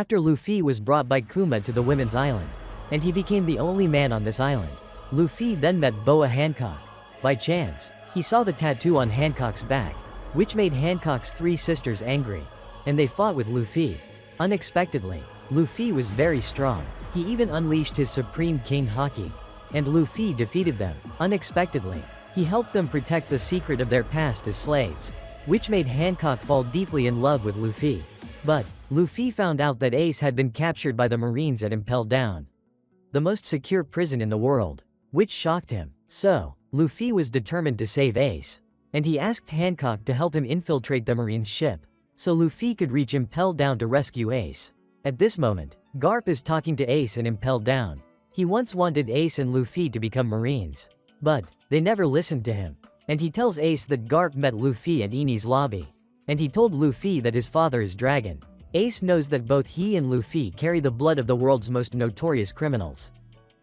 After Luffy was brought by Kuma to the Women's Island, and he became the only man on this island, Luffy then met Boa Hancock. By chance, he saw the tattoo on Hancock's back, which made Hancock's three sisters angry, and they fought with Luffy. Unexpectedly, Luffy was very strong. He even unleashed his Supreme King Haki, and Luffy defeated them. Unexpectedly, he helped them protect the secret of their past as slaves, which made Hancock fall deeply in love with Luffy. But Luffy found out that Ace had been captured by the Marines at Impel Down, the most secure prison in the world, which shocked him. So, Luffy was determined to save Ace, and he asked Hancock to help him infiltrate the Marines' ship, so Luffy could reach Impel Down to rescue Ace. At this moment, Garp is talking to Ace in Impel Down. He once wanted Ace and Luffy to become Marines, but they never listened to him, and he tells Ace that Garp met Luffy at Enies' lobby, and he told Luffy that his father is Dragon. Ace knows that both he and Luffy carry the blood of the world's most notorious criminals,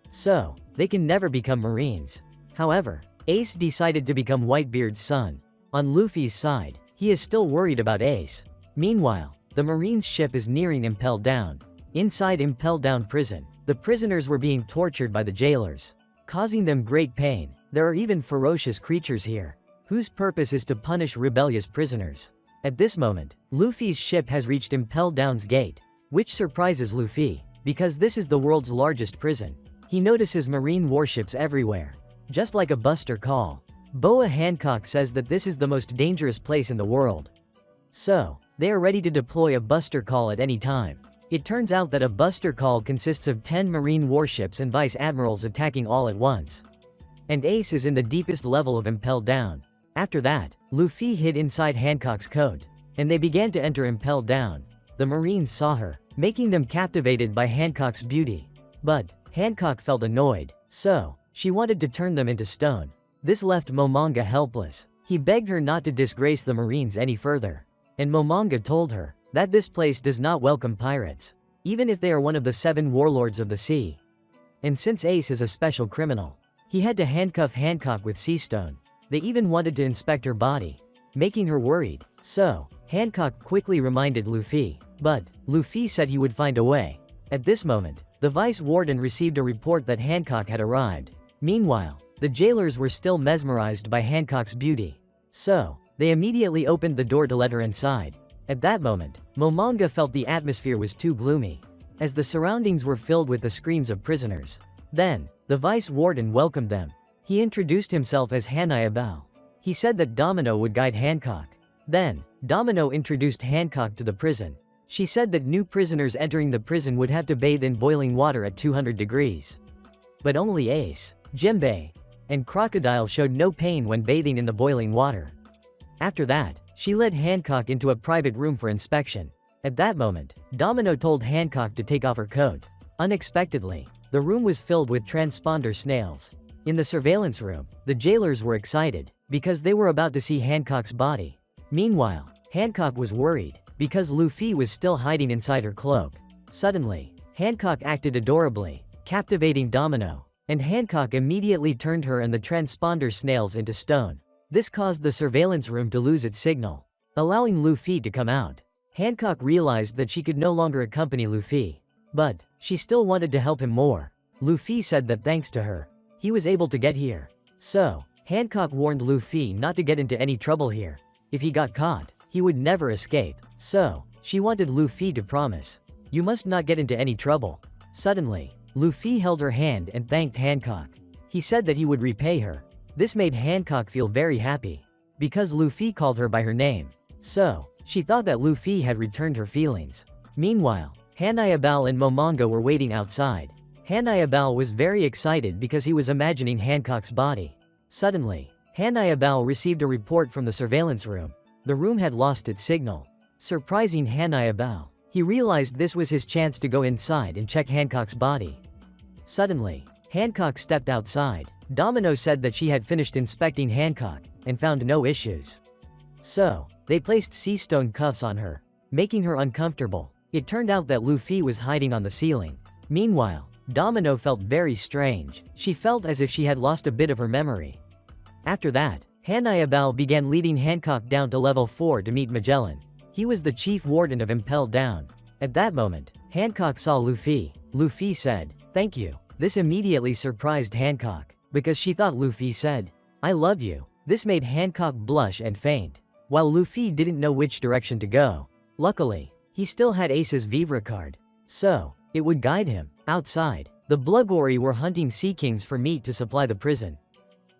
so they can never become Marines. However, Ace decided to become Whitebeard's son. On Luffy's side, he is still worried about Ace. Meanwhile, the Marines' ship is nearing Impel Down. Inside Impel Down prison, the prisoners were being tortured by the jailers, causing them great pain. There are even ferocious creatures here, whose purpose is to punish rebellious prisoners. At this moment, Luffy's ship has reached Impel Down's gate, which surprises Luffy, because this is the world's largest prison. He notices marine warships everywhere, just like a Buster Call. Boa Hancock says that this is the most dangerous place in the world, so they are ready to deploy a Buster Call at any time. It turns out that a Buster Call consists of 10 marine warships and vice admirals attacking all at once, and Ace is in the deepest level of Impel Down. After that, Luffy hid inside Hancock's coat, and they began to enter Impel Down. The Marines saw her, making them captivated by Hancock's beauty. But Hancock felt annoyed, so she wanted to turn them into stone. This left Momonga helpless. He begged her not to disgrace the Marines any further, and Momonga told her that this place does not welcome pirates, even if they are one of the 7 warlords of the sea. And since Ace is a special criminal, he had to handcuff Hancock with sea stone. They even wanted to inspect her body, making her worried. So, Hancock quickly reminded Luffy, but Luffy said he would find a way. At this moment, the Vice Warden received a report that Hancock had arrived. Meanwhile, the jailers were still mesmerized by Hancock's beauty, so they immediately opened the door to let her inside. At that moment, Momonga felt the atmosphere was too gloomy, as the surroundings were filled with the screams of prisoners. Then, the Vice Warden welcomed them. He introduced himself as Hanayabao. He said that Domino would guide Hancock. Then, Domino introduced Hancock to the prison. She said that new prisoners entering the prison would have to bathe in boiling water at 200 degrees. But only Ace, Jimbei, and Crocodile showed no pain when bathing in the boiling water. After that, she led Hancock into a private room for inspection. At that moment, Domino told Hancock to take off her coat. Unexpectedly, the room was filled with transponder snails. In the surveillance room, the jailers were excited, because they were about to see Hancock's body. Meanwhile, Hancock was worried, because Luffy was still hiding inside her cloak. Suddenly, Hancock acted adorably, captivating Domino, and Hancock immediately turned her and the transponder snails into stone. This caused the surveillance room to lose its signal, allowing Luffy to come out. Hancock realized that she could no longer accompany Luffy, but she still wanted to help him more. Luffy said that thanks to her, he was able to get here. So, Hancock warned Luffy not to get into any trouble here. If he got caught, he would never escape. So, she wanted Luffy to promise, "You must not get into any trouble." Suddenly, Luffy held her hand and thanked Hancock. He said that he would repay her. This made Hancock feel very happy, because Luffy called her by her name. So, she thought that Luffy had returned her feelings. Meanwhile, Hanayabao and Momonga were waiting outside. Hanayabao was very excited because he was imagining Hancock's body. Suddenly, Hanayabao received a report from the surveillance room. The room had lost its signal. Surprising Hanayabao, he realized this was his chance to go inside and check Hancock's body. Suddenly, Hancock stepped outside. Domino said that she had finished inspecting Hancock and found no issues. So, they placed sea stone cuffs on her, making her uncomfortable. It turned out that Luffy was hiding on the ceiling. Meanwhile, Domino felt very strange. She felt as if she had lost a bit of her memory. After that, Hanayabao began leading Hancock down to level 4 to meet Magellan. He was the chief warden of Impel Down. At that moment, Hancock saw Luffy. Luffy said, "Thank you." This immediately surprised Hancock, because she thought Luffy said, "I love you." This made Hancock blush and faint, while Luffy didn't know which direction to go. Luckily, he still had Ace's Vivre card, so it would guide him. Outside, the Blugori were hunting sea kings for meat to supply the prison.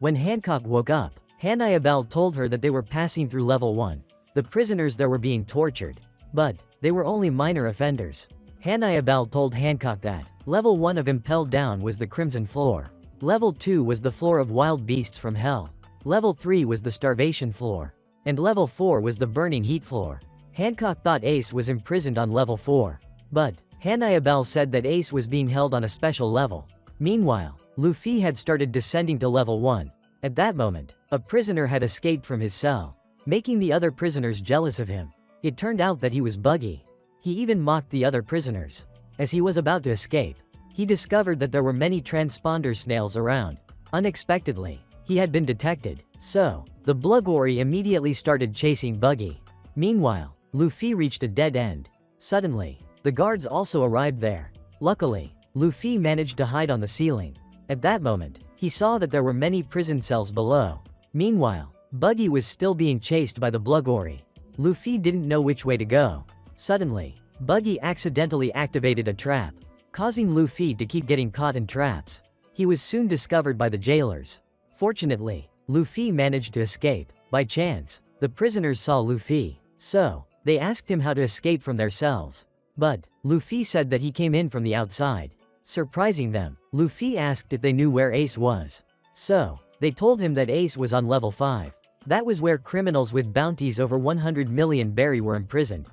When Hancock woke up, Impel told her that they were passing through level 1. The prisoners there were being tortured, but they were only minor offenders. Impel told Hancock that level 1 of Impel Down was the Crimson Floor. Level 2 was the floor of wild beasts from hell. Level 3 was the starvation floor. And level 4 was the burning heat floor. Hancock thought Ace was imprisoned on level 4. But Impel said that Ace was being held on a special level. Meanwhile, Luffy had started descending to level 1. At that moment, a prisoner had escaped from his cell, making the other prisoners jealous of him. It turned out that he was Buggy. He even mocked the other prisoners. As he was about to escape, he discovered that there were many transponder snails around. Unexpectedly, he had been detected, so the Blugori immediately started chasing Buggy. Meanwhile, Luffy reached a dead end. Suddenly, the guards also arrived there. Luckily, Luffy managed to hide on the ceiling. At that moment, he saw that there were many prison cells below. Meanwhile, Buggy was still being chased by the Blugori. Luffy didn't know which way to go. Suddenly, Buggy accidentally activated a trap, causing Luffy to keep getting caught in traps. He was soon discovered by the jailers. Fortunately, Luffy managed to escape. By chance, the prisoners saw Luffy, so they asked him how to escape from their cells. But Luffy said that he came in from the outside. Surprising them, Luffy asked if they knew where Ace was. So they told him that Ace was on level 5. That was where criminals with bounties over 100 million berry were imprisoned.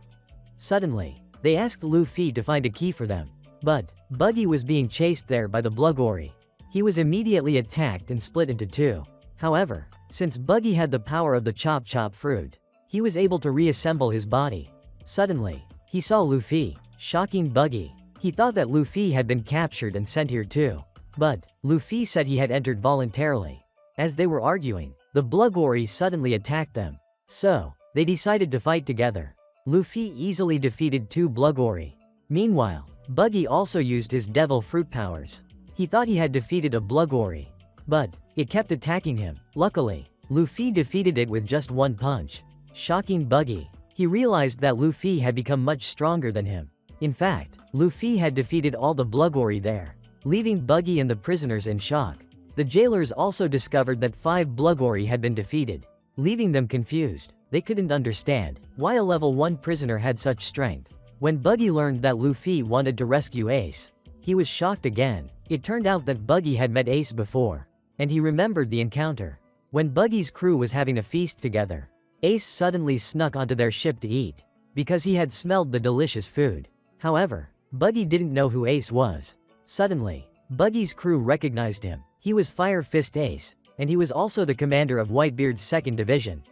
Suddenly, they asked Luffy to find a key for them. But Buggy was being chased there by the Blugori. He was immediately attacked and split into 2. However, since Buggy had the power of the Chop Chop fruit, he was able to reassemble his body. Suddenly, he saw Luffy, shocking Buggy. He thought that Luffy had been captured and sent here too. But Luffy said he had entered voluntarily. As they were arguing, the Blugori suddenly attacked them. So they decided to fight together. Luffy easily defeated 2 Blugori. Meanwhile, Buggy also used his devil fruit powers. He thought he had defeated a Blugori, but it kept attacking him. Luckily, Luffy defeated it with just 1 punch. Shocking Buggy, he realized that Luffy had become much stronger than him. In fact, Luffy had defeated all the Blugori there, leaving Buggy and the prisoners in shock. The jailers also discovered that 5 Blugori had been defeated, leaving them confused. They couldn't understand why a level 1 prisoner had such strength. When Buggy learned that Luffy wanted to rescue Ace, he was shocked again. It turned out that Buggy had met Ace before, and he remembered the encounter. When Buggy's crew was having a feast together, Ace suddenly snuck onto their ship to eat, because he had smelled the delicious food. However, Buggy didn't know who Ace was. Suddenly, Buggy's crew recognized him. He was Fire Fist Ace, and he was also the commander of Whitebeard's 2nd Division.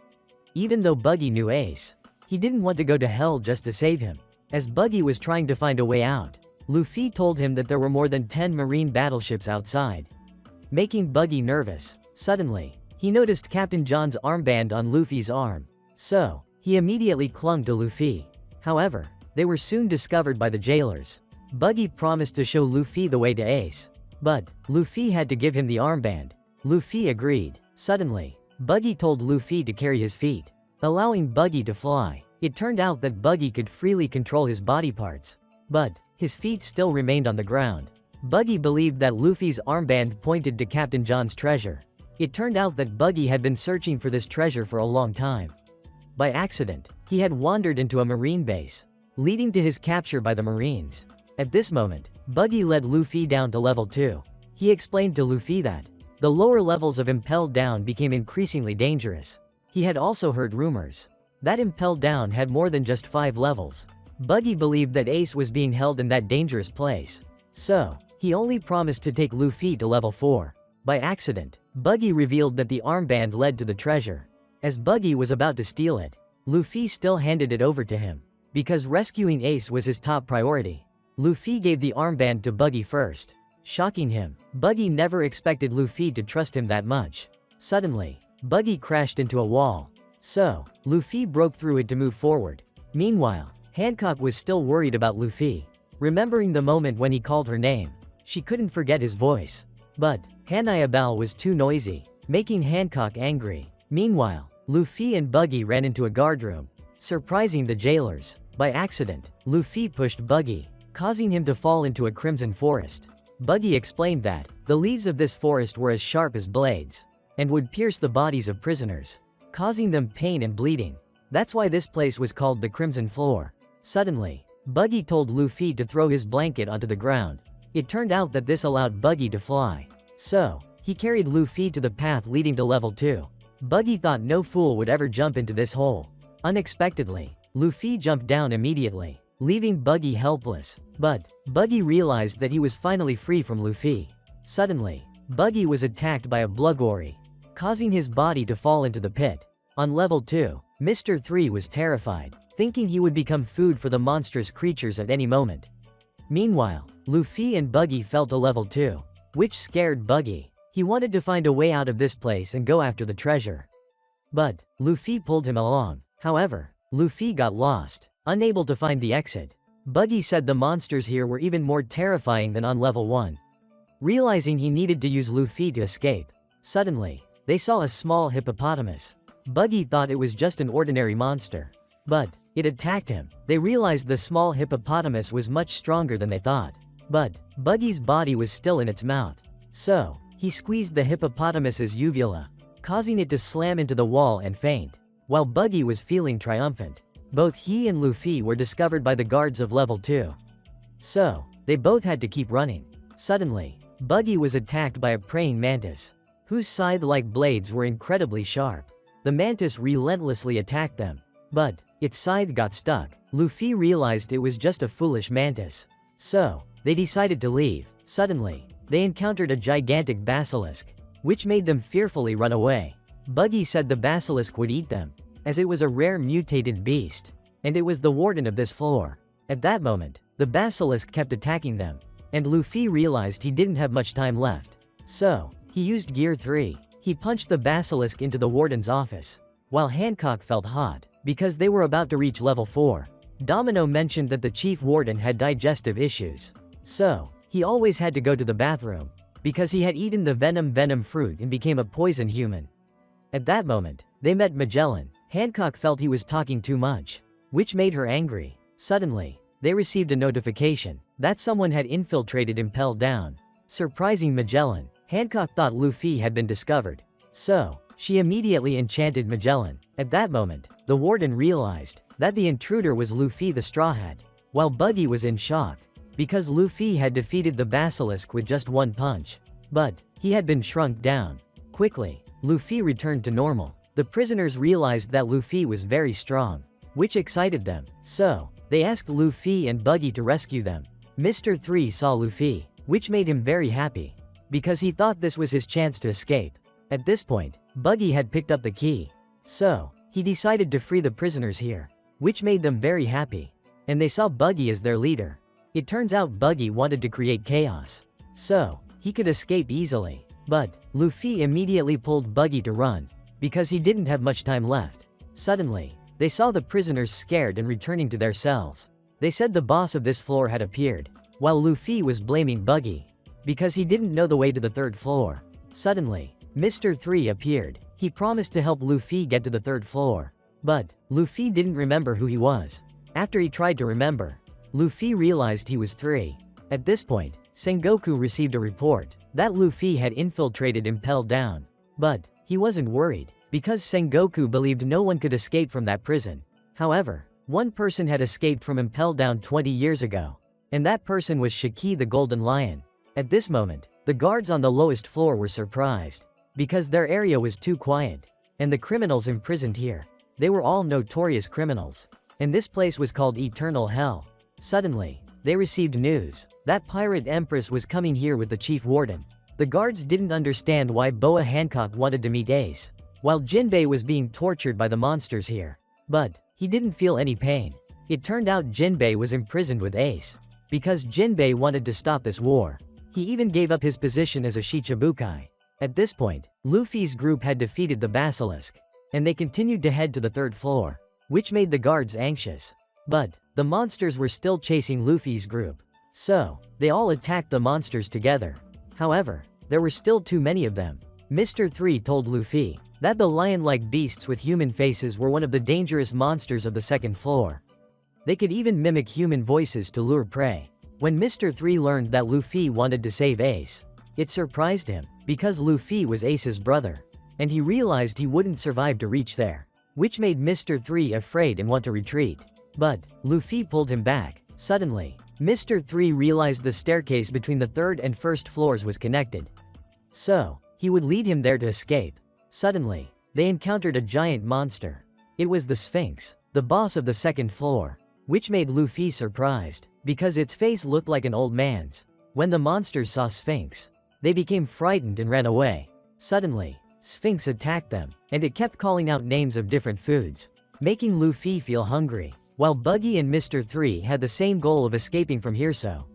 Even though Buggy knew Ace, he didn't want to go to hell just to save him. As Buggy was trying to find a way out, Luffy told him that there were more than 10 marine battleships outside, making Buggy nervous. Suddenly, he noticed Captain John's armband on Luffy's arm, so he immediately clung to Luffy. However, they were soon discovered by the jailers. Buggy promised to show Luffy the way to Ace, but Luffy had to give him the armband. Luffy agreed. Suddenly, Buggy told Luffy to carry his feet, allowing Buggy to fly. It turned out that Buggy could freely control his body parts, but his feet still remained on the ground. Buggy believed that Luffy's armband pointed to Captain John's treasure. It turned out that Buggy had been searching for this treasure for a long time. By accident, he had wandered into a marine base, leading to his capture by the Marines. At this moment, Buggy led Luffy down to level 2. He explained to Luffy that the lower levels of Impel Down became increasingly dangerous. He had also heard rumors that Impel Down had more than just 5 levels. Buggy believed that Ace was being held in that dangerous place, so he only promised to take Luffy to level 4. By accident, Buggy revealed that the armband led to the treasure. As Buggy was about to steal it, Luffy still handed it over to him, because rescuing Ace was his top priority. Luffy gave the armband to Buggy first, shocking him. Buggy never expected Luffy to trust him that much. Suddenly, Buggy crashed into a wall, so Luffy broke through it to move forward. Meanwhile, Hancock was still worried about Luffy. Remembering the moment when he called her name, she couldn't forget his voice. But Hanayabal was too noisy, making Hancock angry. Meanwhile, Luffy and Buggy ran into a guard room, surprising the jailers. By accident, Luffy pushed Buggy, causing him to fall into a crimson forest. Buggy explained that the leaves of this forest were as sharp as blades and would pierce the bodies of prisoners, causing them pain and bleeding. That's why this place was called the Crimson Floor. Suddenly, Buggy told Luffy to throw his blanket onto the ground. It turned out that this allowed Buggy to fly. So, he carried Luffy to the path leading to level 2. Buggy thought no fool would ever jump into this hole. Unexpectedly, Luffy jumped down immediately, leaving Buggy helpless. But Buggy realized that he was finally free from Luffy. Suddenly, Buggy was attacked by a Bluggory, causing his body to fall into the pit. On level 2, Mr. 3 was terrified, thinking he would become food for the monstrous creatures at any moment. Meanwhile, Luffy and Buggy fell to level 2, which scared Buggy. He wanted to find a way out of this place and go after the treasure. But Luffy pulled him along. However, Luffy got lost, unable to find the exit. Buggy said the monsters here were even more terrifying than on level 1. Realizing he needed to use Luffy to escape, suddenly, they saw a small hippopotamus. Buggy thought it was just an ordinary monster, but it attacked him. They realized the small hippopotamus was much stronger than they thought. But Buggy's body was still in its mouth. So, he squeezed the hippopotamus's uvula, causing it to slam into the wall and faint. While Buggy was feeling triumphant, both he and Luffy were discovered by the guards of level 2. So, they both had to keep running. Suddenly, Buggy was attacked by a praying mantis, whose scythe-like blades were incredibly sharp. The mantis relentlessly attacked them, but its scythe got stuck. Luffy realized it was just a foolish mantis. So, they decided to leave. Suddenly, they encountered a gigantic basilisk, which made them fearfully run away. Buggy said the basilisk would eat them, as it was a rare mutated beast, and it was the warden of this floor. At that moment, the basilisk kept attacking them, and Luffy realized he didn't have much time left. So, he used Gear 3. He punched the basilisk into the warden's office. While Hancock felt hot, because they were about to reach level 4. Domino mentioned that the chief warden had digestive issues. So, he always had to go to the bathroom, because he had eaten the venom fruit and became a poison human. At that moment, they met Magellan. Hancock felt he was talking too much, which made her angry. Suddenly, they received a notification that someone had infiltrated Impel down. Surprising Magellan, Hancock thought Luffy had been discovered. So, she immediately enchanted Magellan. At that moment, the warden realized that the intruder was Luffy the Straw Hat, while Buggy was in shock, because Luffy had defeated the basilisk with just one punch. But he had been shrunk down. Quickly, Luffy returned to normal. The prisoners realized that Luffy was very strong, which excited them. So, they asked Luffy and Buggy to rescue them. Mr. 3 saw Luffy, which made him very happy, because he thought this was his chance to escape. At this point, Buggy had picked up the key. So, he decided to free the prisoners here, which made them very happy. And they saw Buggy as their leader. It turns out Buggy wanted to create chaos, so he could escape easily. But Luffy immediately pulled Buggy to run, because he didn't have much time left. Suddenly, they saw the prisoners scared and returning to their cells. They said the boss of this floor had appeared, while Luffy was blaming Buggy, because he didn't know the way to the 3rd floor. Suddenly, Mr. 3 appeared. He promised to help Luffy get to the 3rd floor. But Luffy didn't remember who he was. After he tried to remember, Luffy realized he was 3. At this point, Sengoku received a report that Luffy had infiltrated Impel Down. But he wasn't worried, because Sengoku believed no one could escape from that prison. However, one person had escaped from Impel Down 20 years ago, and that person was Shiki the Golden Lion. At this moment, the guards on the lowest floor were surprised, because their area was too quiet, and the criminals imprisoned here, they were all notorious criminals, and this place was called Eternal Hell. Suddenly, they received news that Pirate Empress was coming here with the chief warden. The guards didn't understand why Boa Hancock wanted to meet Ace, while Jinbei was being tortured by the monsters here. But he didn't feel any pain. It turned out Jinbei was imprisoned with Ace, because Jinbei wanted to stop this war. He even gave up his position as a Shichibukai. At this point, Luffy's group had defeated the basilisk, and they continued to head to the 3rd floor, which made the guards anxious. But the monsters were still chasing Luffy's group. So, they all attacked the monsters together. However, there were still too many of them. Mr. 3 told Luffy that the lion-like beasts with human faces were one of the dangerous monsters of the second floor. They could even mimic human voices to lure prey. When Mr. 3 learned that Luffy wanted to save Ace, it surprised him, because Luffy was Ace's brother, and he realized he wouldn't survive to reach there, which made Mr. 3 afraid and want to retreat. But Luffy pulled him back. Suddenly, Mr. 3 realized the staircase between the third and first floors was connected. So, he would lead him there to escape. Suddenly, they encountered a giant monster. It was the Sphinx, the boss of the second floor, which made Luffy surprised, because its face looked like an old man's. When the monsters saw Sphinx, they became frightened and ran away. Suddenly, Sphinx attacked them, and it kept calling out names of different foods, making Luffy feel hungry. While Buggy and Mr. 3 had the same goal of escaping from here, so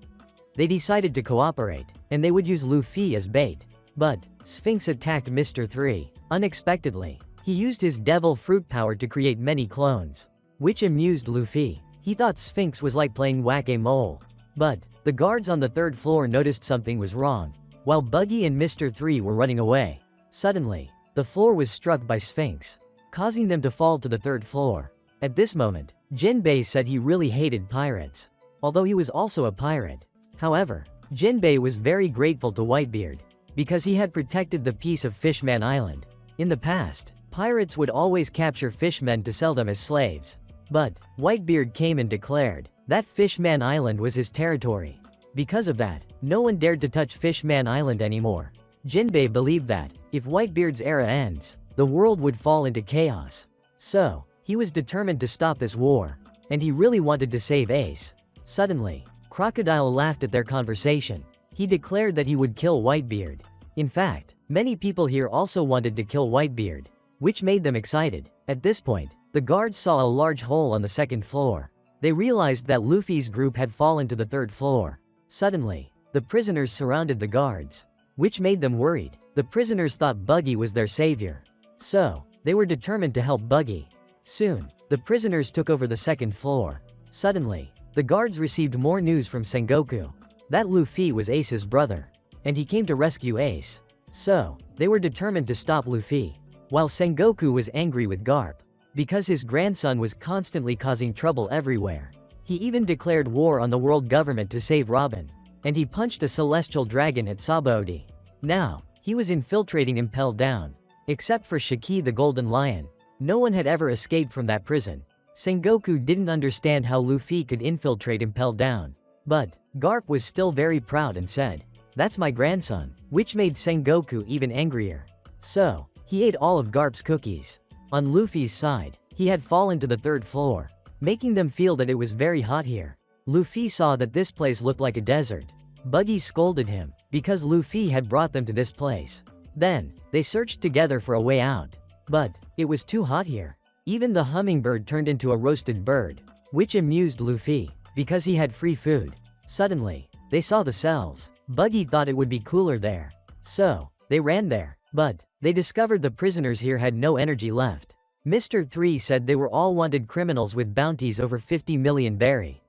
they decided to cooperate, and they would use Luffy as bait. But Sphinx attacked Mr. 3. Unexpectedly, he used his devil fruit power to create many clones, which amused Luffy. He thought Sphinx was like playing whack-a-mole. But the guards on the third floor noticed something was wrong. While Buggy and Mr. 3 were running away, suddenly, the floor was struck by Sphinx, causing them to fall to the third floor. At this moment, Jinbei said he really hated pirates, although he was also a pirate. However, Jinbei was very grateful to Whitebeard, because he had protected the peace of Fishman Island. In the past, pirates would always capture fishmen to sell them as slaves. But Whitebeard came and declared that Fishman Island was his territory. Because of that, no one dared to touch Fishman Island anymore. Jinbei believed that, if Whitebeard's era ends, the world would fall into chaos. So, he was determined to stop this war, and he really wanted to save Ace. Suddenly, Crocodile laughed at their conversation. He declared that he would kill Whitebeard. In fact, many people here also wanted to kill Whitebeard, which made them excited. At this point, the guards saw a large hole on the second floor. They realized that Luffy's group had fallen to the third floor. Suddenly, the prisoners surrounded the guards, which made them worried. The prisoners thought Buggy was their savior. So, they were determined to help Buggy. Soon, the prisoners took over the second floor. Suddenly, the guards received more news from Sengoku that Luffy was Ace's brother, and he came to rescue Ace. So, they were determined to stop Luffy. While Sengoku was angry with Garp, because his grandson was constantly causing trouble everywhere. He even declared war on the world government to save Robin, and he punched a celestial dragon at Sabaody. Now, he was infiltrating Impel down. Except for Shiki the Golden Lion, no one had ever escaped from that prison. Sengoku didn't understand how Luffy could infiltrate Impel down. But Garp was still very proud and said, "That's my grandson," which made Sengoku even angrier. So, he ate all of Garp's cookies. On Luffy's side, he had fallen to the third floor, making them feel that it was very hot here. Luffy saw that this place looked like a desert. Buggy scolded him, because Luffy had brought them to this place. Then, they searched together for a way out. But it was too hot here. Even the hummingbird turned into a roasted bird, which amused Luffy, because he had free food. Suddenly, they saw the cells. Buggy thought it would be cooler there. So, they ran there. But they discovered the prisoners here had no energy left. Mr. 3 said they were all wanted criminals with bounties over 50 million berry.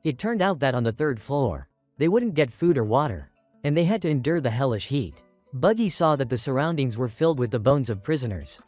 It turned out that on the third floor, they wouldn't get food or water, and they had to endure the hellish heat. Buggy saw that the surroundings were filled with the bones of prisoners,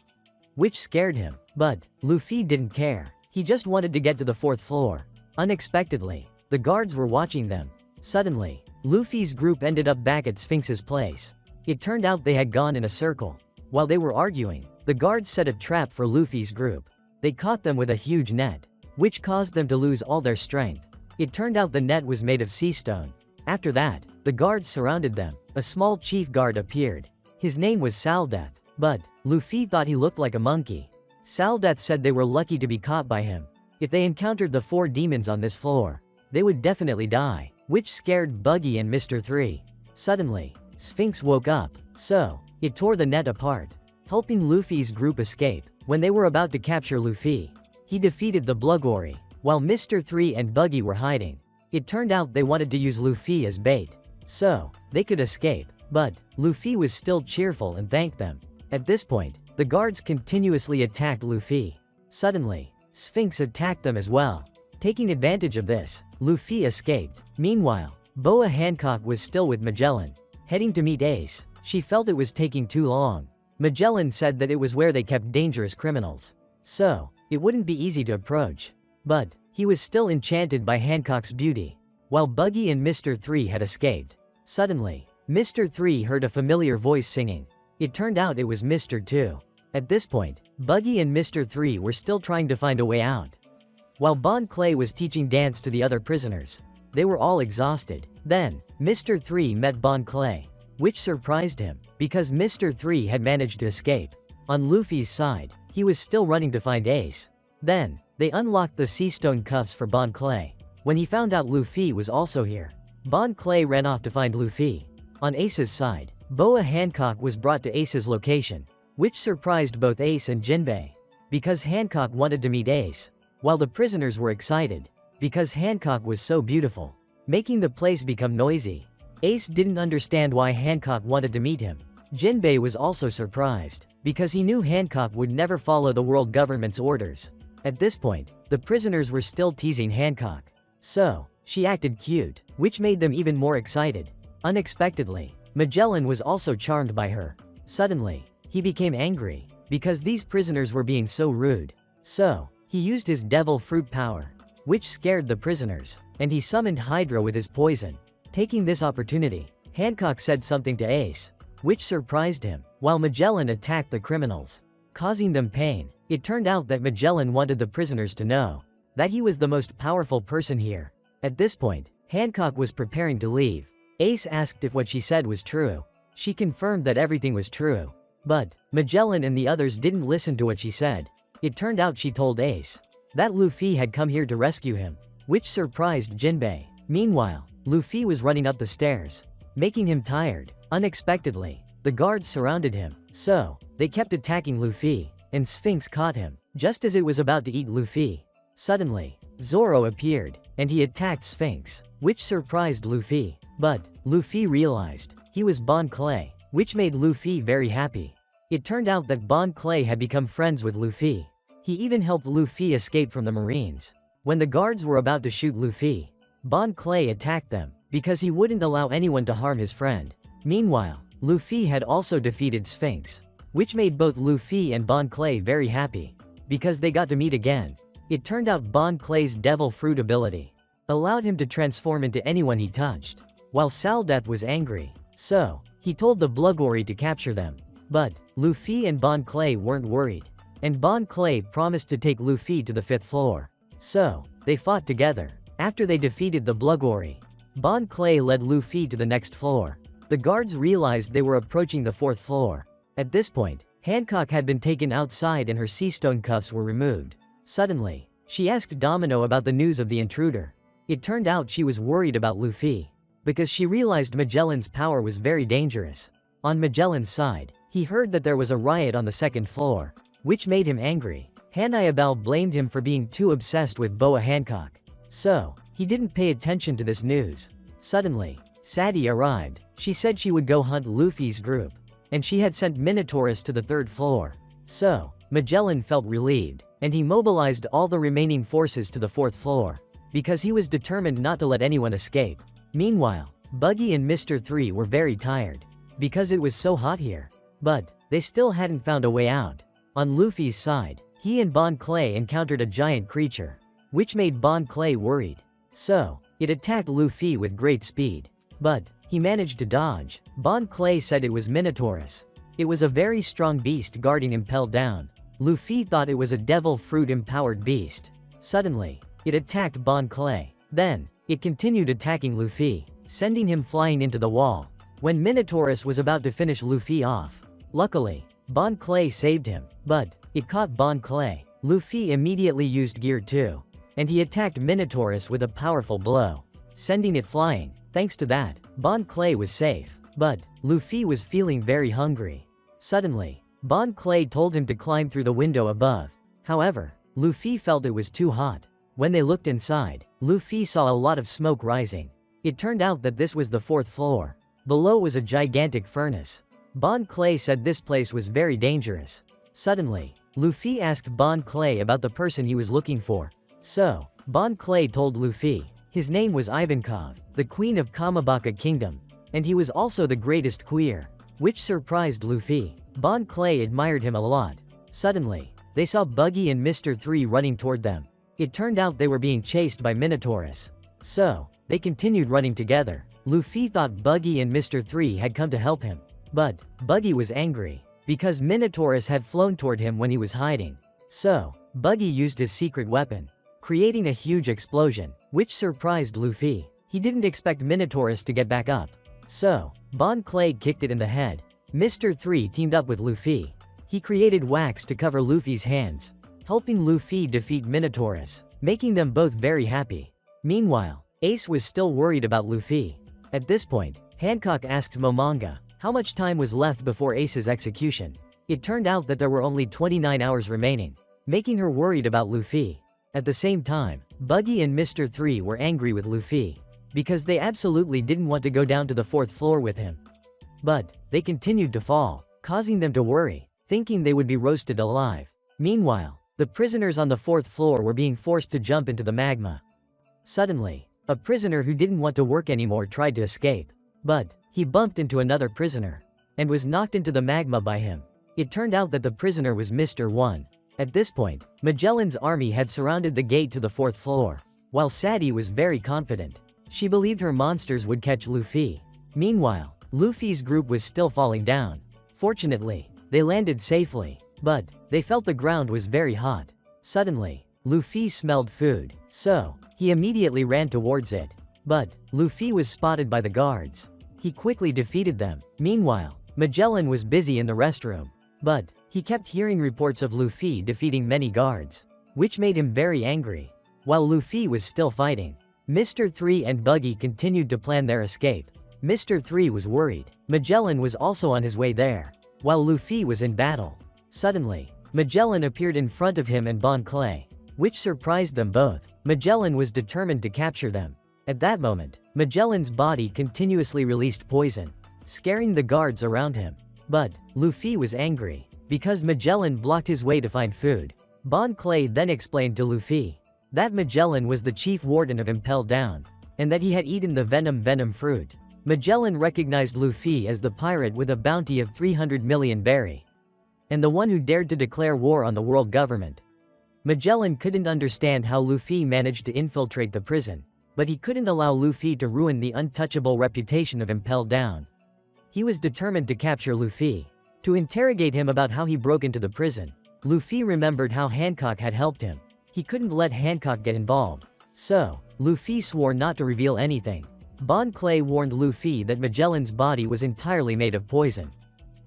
which scared him. But Luffy didn't care. He just wanted to get to the fourth floor. Unexpectedly, the guards were watching them. Suddenly, Luffy's group ended up back at Sphinx's place. It turned out they had gone in a circle. While they were arguing, the guards set a trap for Luffy's group. They caught them with a huge net, which caused them to lose all their strength. It turned out the net was made of sea stone. After that, the guards surrounded them. A small chief guard appeared. His name was Saldeth, but Luffy thought he looked like a monkey. Saldeth said they were lucky to be caught by him. If they encountered the 4 demons on this floor, they would definitely die, which scared Buggy and Mr. 3. Suddenly, Sphinx woke up, so it tore the net apart, helping Luffy's group escape. When they were about to capture Luffy, he defeated the Bluggory, while Mr. 3 and Buggy were hiding. It turned out they wanted to use Luffy as bait, so they could escape. But Luffy was still cheerful and thanked them. At this point, the guards continuously attacked Luffy. Suddenly, Sphinx attacked them as well. Taking advantage of this, Luffy escaped. Meanwhile, Boa Hancock was still with Magellan, heading to meet Ace. She felt it was taking too long. Magellan said that it was where they kept dangerous criminals, so it wouldn't be easy to approach. But he was still enchanted by Hancock's beauty. While Buggy and Mr. 3 had escaped, suddenly, Mr. 3 heard a familiar voice singing. It turned out it was Mr. 2. At this point, Buggy and Mr. 3 were still trying to find a way out. While Bon Clay was teaching dance to the other prisoners, they were all exhausted. Then, Mr. 3 met Bon Clay, which surprised him, because Mr. 3 had managed to escape. On Luffy's side, he was still running to find Ace. Then, they unlocked the sea stone cuffs for Bon Clay. When he found out Luffy was also here, Bon Clay ran off to find Luffy. On Ace's side, Boa Hancock was brought to Ace's location, which surprised both Ace and Jinbei, because Hancock wanted to meet Ace, while the prisoners were excited, because Hancock was so beautiful, making the place become noisy. Ace didn't understand why Hancock wanted to meet him. Jinbei was also surprised, because he knew Hancock would never follow the world government's orders. At this point, the prisoners were still teasing Hancock, so she acted cute, which made them even more excited. Unexpectedly, Magellan was also charmed by her. Suddenly, he became angry, because these prisoners were being so rude. So, he used his devil fruit power, which scared the prisoners, and he summoned Hydra with his poison. Taking this opportunity, Hancock said something to Ace, which surprised him, while Magellan attacked the criminals, causing them pain. It turned out that Magellan wanted the prisoners to know that he was the most powerful person here. At this point, Hancock was preparing to leave. Ace asked if what she said was true. She confirmed that everything was true. But Magellan and the others didn't listen to what she said. It turned out she told Ace that Luffy had come here to rescue him, which surprised Jinbei. Meanwhile, Luffy was running up the stairs, making him tired. Unexpectedly, the guards surrounded him, so they kept attacking Luffy, and Sphinx caught him, just as it was about to eat Luffy. Suddenly, Zoro appeared, and he attacked Sphinx, which surprised Luffy. But Luffy realized he was Bon Clay, which made Luffy very happy. It turned out that Bon Clay had become friends with Luffy. He even helped Luffy escape from the Marines. When the guards were about to shoot Luffy, Bon Clay attacked them, because he wouldn't allow anyone to harm his friend. Meanwhile, Luffy had also defeated Sphinx, which made both Luffy and Bon Clay very happy, because they got to meet again. It turned out Bon Clay's devil fruit ability allowed him to transform into anyone he touched. While Saldeth was angry, so he told the Blugori to capture them. But Luffy and Bon Clay weren't worried, and Bon Clay promised to take Luffy to the 5th floor. So they fought together. After they defeated the Blugori, Bon Clay led Luffy to the next floor. The guards realized they were approaching the 4th floor. At this point, Hancock had been taken outside and her sea stone cuffs were removed. Suddenly, she asked Domino about the news of the intruder. It turned out she was worried about Luffy, because she realized Magellan's power was very dangerous. On Magellan's side, he heard that there was a riot on the 2nd floor, which made him angry. Hanayabal blamed him for being too obsessed with Boa Hancock, so he didn't pay attention to this news. Suddenly, Sadie arrived. She said she would go hunt Luffy's group, and she had sent Minotaurus to the 3rd floor. So, Magellan felt relieved, and he mobilized all the remaining forces to the 4th floor, because he was determined not to let anyone escape. Meanwhile, Buggy and Mr. 3 were very tired, because it was so hot here. But they still hadn't found a way out. On Luffy's side, he and Bon Clay encountered a giant creature, which made Bon Clay worried. So, it attacked Luffy with great speed. But he managed to dodge. Bon Clay said it was Minotaurus. It was a very strong beast guarding Impel down. Luffy thought it was a devil fruit empowered beast. Suddenly, it attacked Bon Clay. Then, it continued attacking Luffy, sending him flying into the wall. When Minotaurus was about to finish Luffy off, luckily, Bon Clay saved him, but it caught Bon Clay. Luffy immediately used Gear 2, and he attacked Minotaurus with a powerful blow, sending it flying. Thanks to that, Bon Clay was safe, but Luffy was feeling very hungry. Suddenly, Bon Clay told him to climb through the window above. However, Luffy felt it was too hot. When they looked inside, Luffy saw a lot of smoke rising. It turned out that this was the 4th floor. Below was a gigantic furnace. Bon Clay said this place was very dangerous. Suddenly, Luffy asked Bon Clay about the person he was looking for. So, Bon Clay told Luffy. His name was Ivankov, the queen of Kamabaka Kingdom, and he was also the greatest queer, which surprised Luffy. Bon Clay admired him a lot. Suddenly, they saw Buggy and Mr. 3 running toward them. It turned out they were being chased by Minotaurus. So, they continued running together. Luffy thought Buggy and Mr. 3 had come to help him. But, Buggy was angry, because Minotaurus had flown toward him when he was hiding. So, Buggy used his secret weapon, creating a huge explosion, which surprised Luffy. He didn't expect Minotaurus to get back up. So, Bon Clay kicked it in the head. Mr. 3 teamed up with Luffy. He created wax to cover Luffy's hands, helping Luffy defeat Minotaurus, making them both very happy. Meanwhile, Ace was still worried about Luffy. At this point, Hancock asked Momonga how much time was left before Ace's execution. It turned out that there were only 29 hours remaining, making her worried about Luffy. At the same time, Buggy and Mr. 3 were angry with Luffy, because they absolutely didn't want to go down to the 4th floor with him. But, they continued to fall, causing them to worry, thinking they would be roasted alive. Meanwhile, the prisoners on the 4th floor were being forced to jump into the magma. Suddenly, a prisoner who didn't want to work anymore tried to escape. But, he bumped into another prisoner, and was knocked into the magma by him. It turned out that the prisoner was Mr. 1. At this point, Magellan's army had surrounded the gate to the 4th floor. While Sadie was very confident, she believed her monsters would catch Luffy. Meanwhile, Luffy's group was still falling down. Fortunately, they landed safely, but they felt the ground was very hot. Suddenly, Luffy smelled food, so he immediately ran towards it. But Luffy was spotted by the guards. He quickly defeated them. Meanwhile, Magellan was busy in the restroom, but he kept hearing reports of Luffy defeating many guards, which made him very angry. While Luffy was still fighting, Mr. 3 and Buggy continued to plan their escape. Mr. 3 was worried. Magellan was also on his way there, while Luffy was in battle. Suddenly, Magellan appeared in front of him and Bon Clay, which surprised them both. Magellan was determined to capture them. At that moment, Magellan's body continuously released poison, scaring the guards around him. But Luffy was angry, because Magellan blocked his way to find food. Bon Clay then explained to Luffy that Magellan was the chief warden of Impel Down, and that he had eaten the venom fruit. Magellan recognized Luffy as the pirate with a bounty of 300 million berry, and the one who dared to declare war on the world government. Magellan couldn't understand how Luffy managed to infiltrate the prison, but he couldn't allow Luffy to ruin the untouchable reputation of Impel Down. He was determined to capture Luffy, to interrogate him about how he broke into the prison. Luffy remembered how Hancock had helped him. He couldn't let Hancock get involved. So, Luffy swore not to reveal anything. Bon Clay warned Luffy that Magellan's body was entirely made of poison.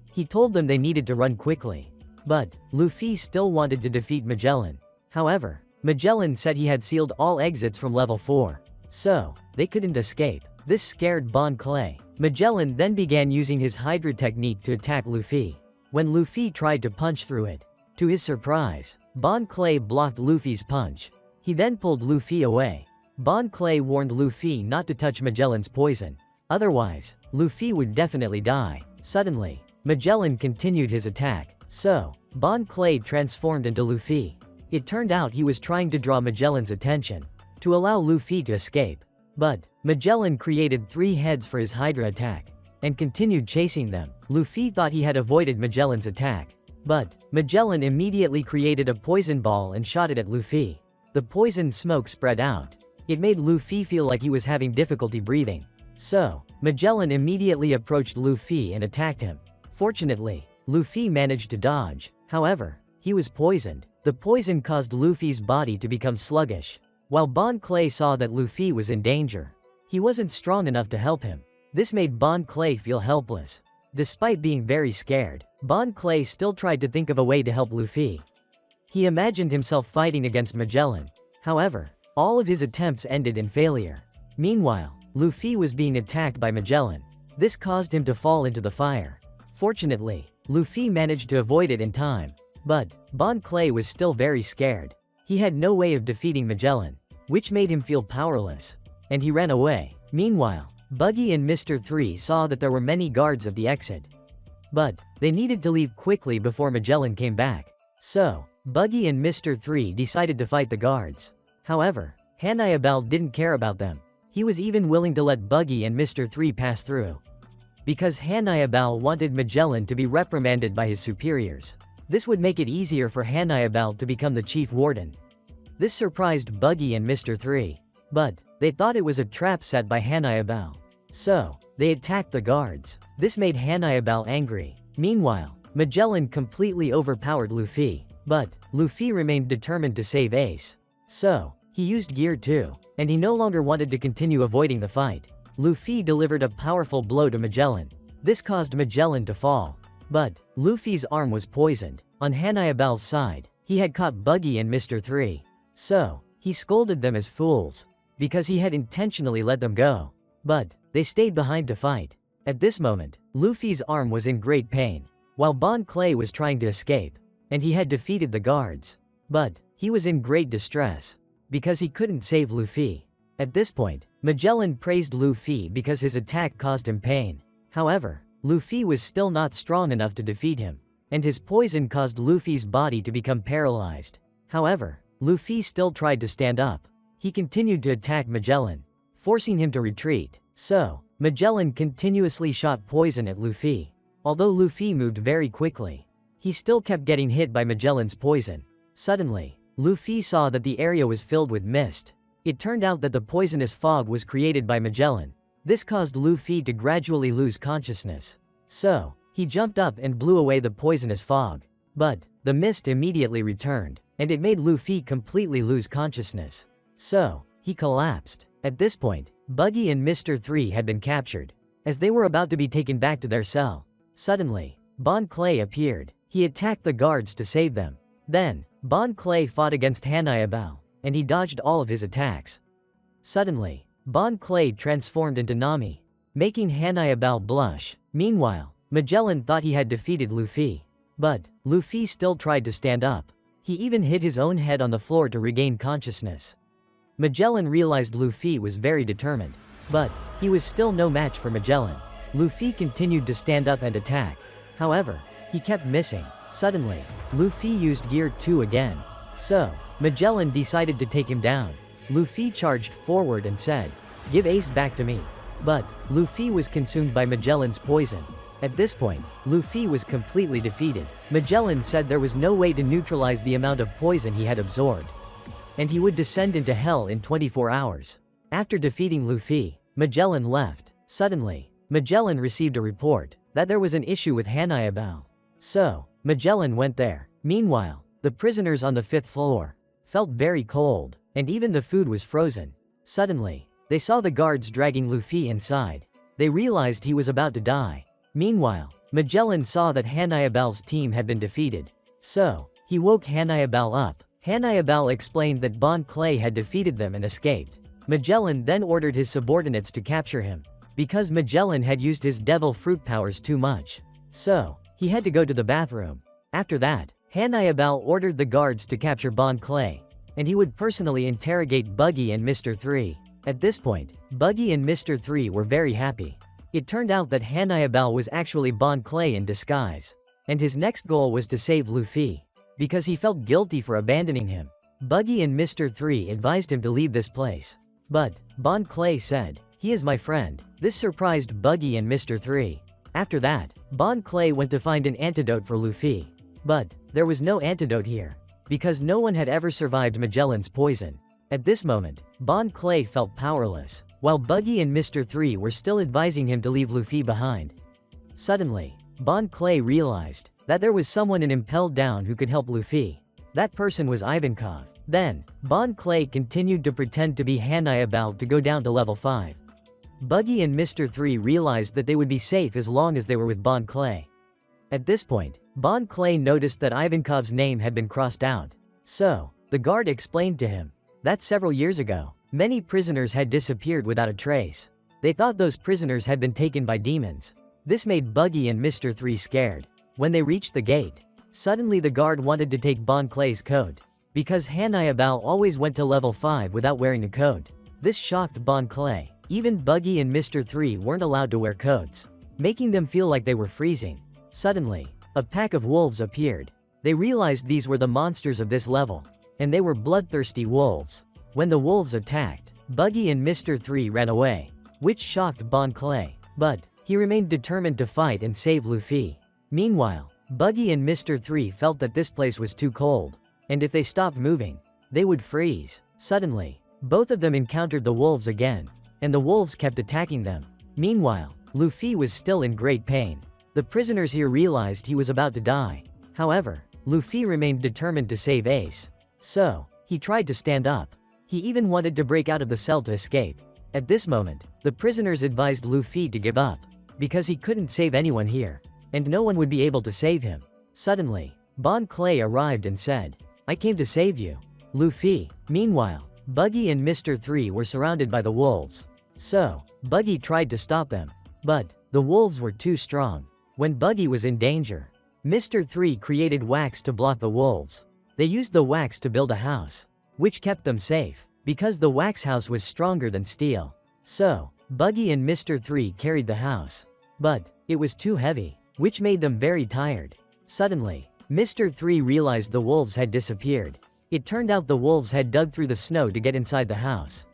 He told them they needed to run quickly. But, Luffy still wanted to defeat Magellan. However, Magellan said he had sealed all exits from level 4. So, they couldn't escape. This scared Bon Clay. Magellan then began using his Hydra technique to attack Luffy. When Luffy tried to punch through it, to his surprise, Bon Clay blocked Luffy's punch. He then pulled Luffy away. Bon Clay warned Luffy not to touch Magellan's poison. Otherwise, Luffy would definitely die. Suddenly, Magellan continued his attack. So, Bon Clay transformed into Luffy. It turned out he was trying to draw Magellan's attention, to allow Luffy to escape. But, Magellan created 3 heads for his Hydra attack, and continued chasing them. Luffy thought he had avoided Magellan's attack. But, Magellan immediately created a poison ball and shot it at Luffy. The poison smoke spread out. It made Luffy feel like he was having difficulty breathing. So, Magellan immediately approached Luffy and attacked him. Fortunately, Luffy managed to dodge. However, he was poisoned. The poison caused Luffy's body to become sluggish. While Bon Clay saw that Luffy was in danger, he wasn't strong enough to help him. This made Bon Clay feel helpless. Despite being very scared, Bon Clay still tried to think of a way to help Luffy. He imagined himself fighting against Magellan. However, all of his attempts ended in failure. Meanwhile, Luffy was being attacked by Magellan. This caused him to fall into the fire. Fortunately, Luffy managed to avoid it in time. But, Bon Clay was still very scared. He had no way of defeating Magellan, which made him feel powerless, and he ran away. Meanwhile, Buggy and Mr. 3 saw that there were many guards at the exit. But, they needed to leave quickly before Magellan came back. So, Buggy and Mr. 3 decided to fight the guards. However, Hannibal didn't care about them. He was even willing to let Buggy and Mr. 3 pass through. Because Hannibal wanted Magellan to be reprimanded by his superiors. This would make it easier for Hannibal to become the chief warden. This surprised Buggy and Mr. 3. But they thought it was a trap set by Hannibal. So they attacked the guards. This made Hannibal angry. Meanwhile, Magellan completely overpowered Luffy. But Luffy remained determined to save Ace. So he used Gear 2, and he no longer wanted to continue avoiding the fight. Luffy delivered a powerful blow to Magellan. This caused Magellan to fall. But Luffy's arm was poisoned. On Hannibal's side, he had caught Buggy and Mr. 3. So he scolded them as fools, because he had intentionally let them go. But they stayed behind to fight. At this moment, Luffy's arm was in great pain, while Bon Clay was trying to escape, and he had defeated the guards. But he was in great distress, because he couldn't save Luffy. At this point, Magellan praised Luffy because his attack caused him pain. However, Luffy was still not strong enough to defeat him, and his poison caused Luffy's body to become paralyzed. However, Luffy still tried to stand up. He continued to attack Magellan, forcing him to retreat. So Magellan continuously shot poison at Luffy. Although Luffy moved very quickly, he still kept getting hit by Magellan's poison. Suddenly, Luffy saw that the area was filled with mist. It turned out that the poisonous fog was created by Magellan. This caused Luffy to gradually lose consciousness. So he jumped up and blew away the poisonous fog. But the mist immediately returned, and it made Luffy completely lose consciousness. So he collapsed. At this point, Buggy and Mr. 3 had been captured. As they were about to be taken back to their cell, suddenly, Bon Clay appeared. He attacked the guards to save them. Then, Bon Clay fought against Hannibal, and he dodged all of his attacks. Suddenly, Bon Clay transformed into Nami, making Hannibal blush. Meanwhile, Magellan thought he had defeated Luffy. But Luffy still tried to stand up. He even hit his own head on the floor to regain consciousness. Magellan realized Luffy was very determined. But he was still no match for Magellan. Luffy continued to stand up and attack. However, he kept missing. Suddenly, Luffy used Gear 2 again. So Magellan decided to take him down. Luffy charged forward and said, "Give Ace back to me." But Luffy was consumed by Magellan's poison. At this point, Luffy was completely defeated. Magellan said there was no way to neutralize the amount of poison he had absorbed, and he would descend into hell in 24 hours. After defeating Luffy, Magellan left. Suddenly, Magellan received a report that there was an issue with Hannibal. So Magellan went there. Meanwhile, the prisoners on the 5th floor felt very cold, and even the food was frozen. Suddenly, they saw the guards dragging Luffy inside. They realized he was about to die. Meanwhile, Magellan saw that Hannibal's team had been defeated. So he woke Hannibal up. Hannibal explained that Bon Clay had defeated them and escaped. Magellan then ordered his subordinates to capture him, because Magellan had used his devil fruit powers too much. So he had to go to the bathroom. After that, Hannibal ordered the guards to capture Bon Clay, and he would personally interrogate Buggy and Mr. 3. At this point, Buggy and Mr. 3 were very happy. It turned out that Hannibal was actually Bon Clay in disguise, and his next goal was to save Luffy, because he felt guilty for abandoning him. Buggy and Mr. 3 advised him to leave this place. But Bon Clay said, "He is my friend." This surprised Buggy and Mr. 3. After that, Bon Clay went to find an antidote for Luffy. But there was no antidote here, because no one had ever survived Magellan's poison. At this moment, Bon Clay felt powerless, while Buggy and Mr. 3 were still advising him to leave Luffy behind. Suddenly, Bon Clay realized that there was someone in Impel down who could help Luffy. That person was Ivankov. Then, Bon Clay continued to pretend to be Hannibal to go down to level 5. Buggy and Mr. 3 realized that they would be safe as long as they were with Bon Clay. At this point, Bon Clay noticed that Ivankov's name had been crossed out. So the guard explained to him that several years ago, many prisoners had disappeared without a trace. They thought those prisoners had been taken by demons. This made Buggy and Mr. 3 scared. When they reached the gate, suddenly the guard wanted to take Bon Clay's coat, because Hannibal always went to level 5 without wearing a coat. This shocked Bon Clay. Even Buggy and Mr. 3 weren't allowed to wear coats, making them feel like they were freezing. Suddenly, a pack of wolves appeared. They realized these were the monsters of this level, and they were bloodthirsty wolves. When the wolves attacked, Buggy and Mr. 3 ran away, which shocked Bon Clay. But he remained determined to fight and save Luffy. Meanwhile, Buggy and Mr. 3 felt that this place was too cold, and if they stopped moving, they would freeze. Suddenly, both of them encountered the wolves again, and the wolves kept attacking them. Meanwhile, Luffy was still in great pain. The prisoners here realized he was about to die. However, Luffy remained determined to save Ace. So, he tried to stand up. He even wanted to break out of the cell to escape. At this moment, the prisoners advised Luffy to give up, because he couldn't save anyone here, and no one would be able to save him. Suddenly, Bon Clay arrived and said, "I came to save you, Luffy." Meanwhile, Buggy and Mr. 3 were surrounded by the wolves. So, Buggy tried to stop them, but the wolves were too strong. When Buggy was in danger, Mr. 3 created wax to block the wolves. They used the wax to build a house, which kept them safe, because the wax house was stronger than steel. So, Buggy and Mr. 3 carried the house, but it was too heavy, which made them very tired. Suddenly, Mr. 3 realized the wolves had disappeared. It turned out the wolves had dug through the snow to get inside the house.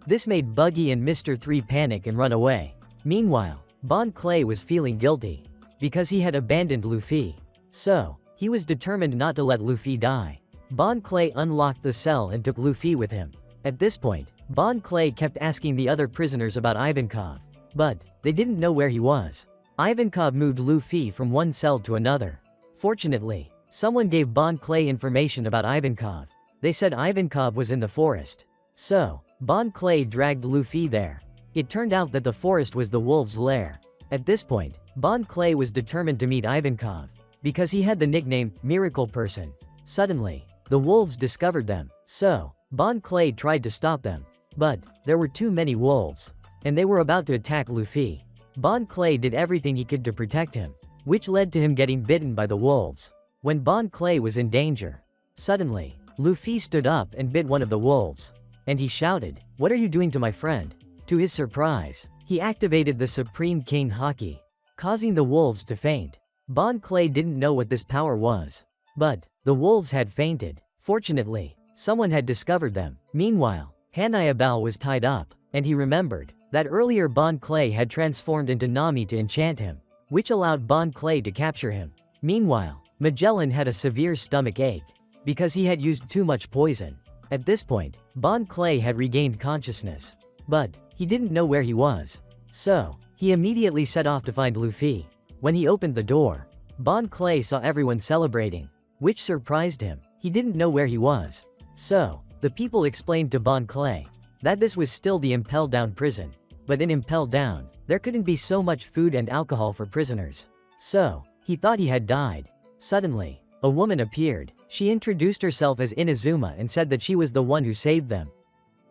This made Buggy and Mr. 3 panic and run away. Meanwhile, Bon Clay was feeling guilty, because he had abandoned Luffy. So, he was determined not to let Luffy die. Bon Clay unlocked the cell and took Luffy with him. At this point, Bon Clay kept asking the other prisoners about Ivankov, but they didn't know where he was. Ivankov moved Luffy from one cell to another. Fortunately, someone gave Bon Clay information about Ivankov. They said Ivankov was in the forest. So, Bon Clay dragged Luffy there. It turned out that the forest was the wolves' lair. At this point, Bon Clay was determined to meet Ivankov, because he had the nickname Miracle Person. Suddenly, the wolves discovered them. So, Bon Clay tried to stop them, but there were too many wolves, and they were about to attack Luffy. Bon Clay did everything he could to protect him, which led to him getting bitten by the wolves. When Bon Clay was in danger, suddenly, Luffy stood up and bit one of the wolves, and he shouted, "What are you doing to my friend?" To his surprise, he activated the Supreme King Haki, causing the wolves to faint. Bon Clay didn't know what this power was, but the wolves had fainted. Fortunately, someone had discovered them. Meanwhile, Hanayabal was tied up, and he remembered that earlier Bon Clay had transformed into Nami to enchant him, which allowed Bon Clay to capture him. Meanwhile, Magellan had a severe stomach ache, because he had used too much poison. At this point, Bon Clay had regained consciousness, but he didn't know where he was. So, he immediately set off to find Luffy. When he opened the door, Bon Clay saw everyone celebrating, which surprised him. He didn't know where he was. So, the people explained to Bon Clay that this was still the Impel Down prison, but in Impel Down, there couldn't be so much food and alcohol for prisoners. So, he thought he had died. Suddenly, a woman appeared. She introduced herself as Inazuma and said that she was the one who saved them.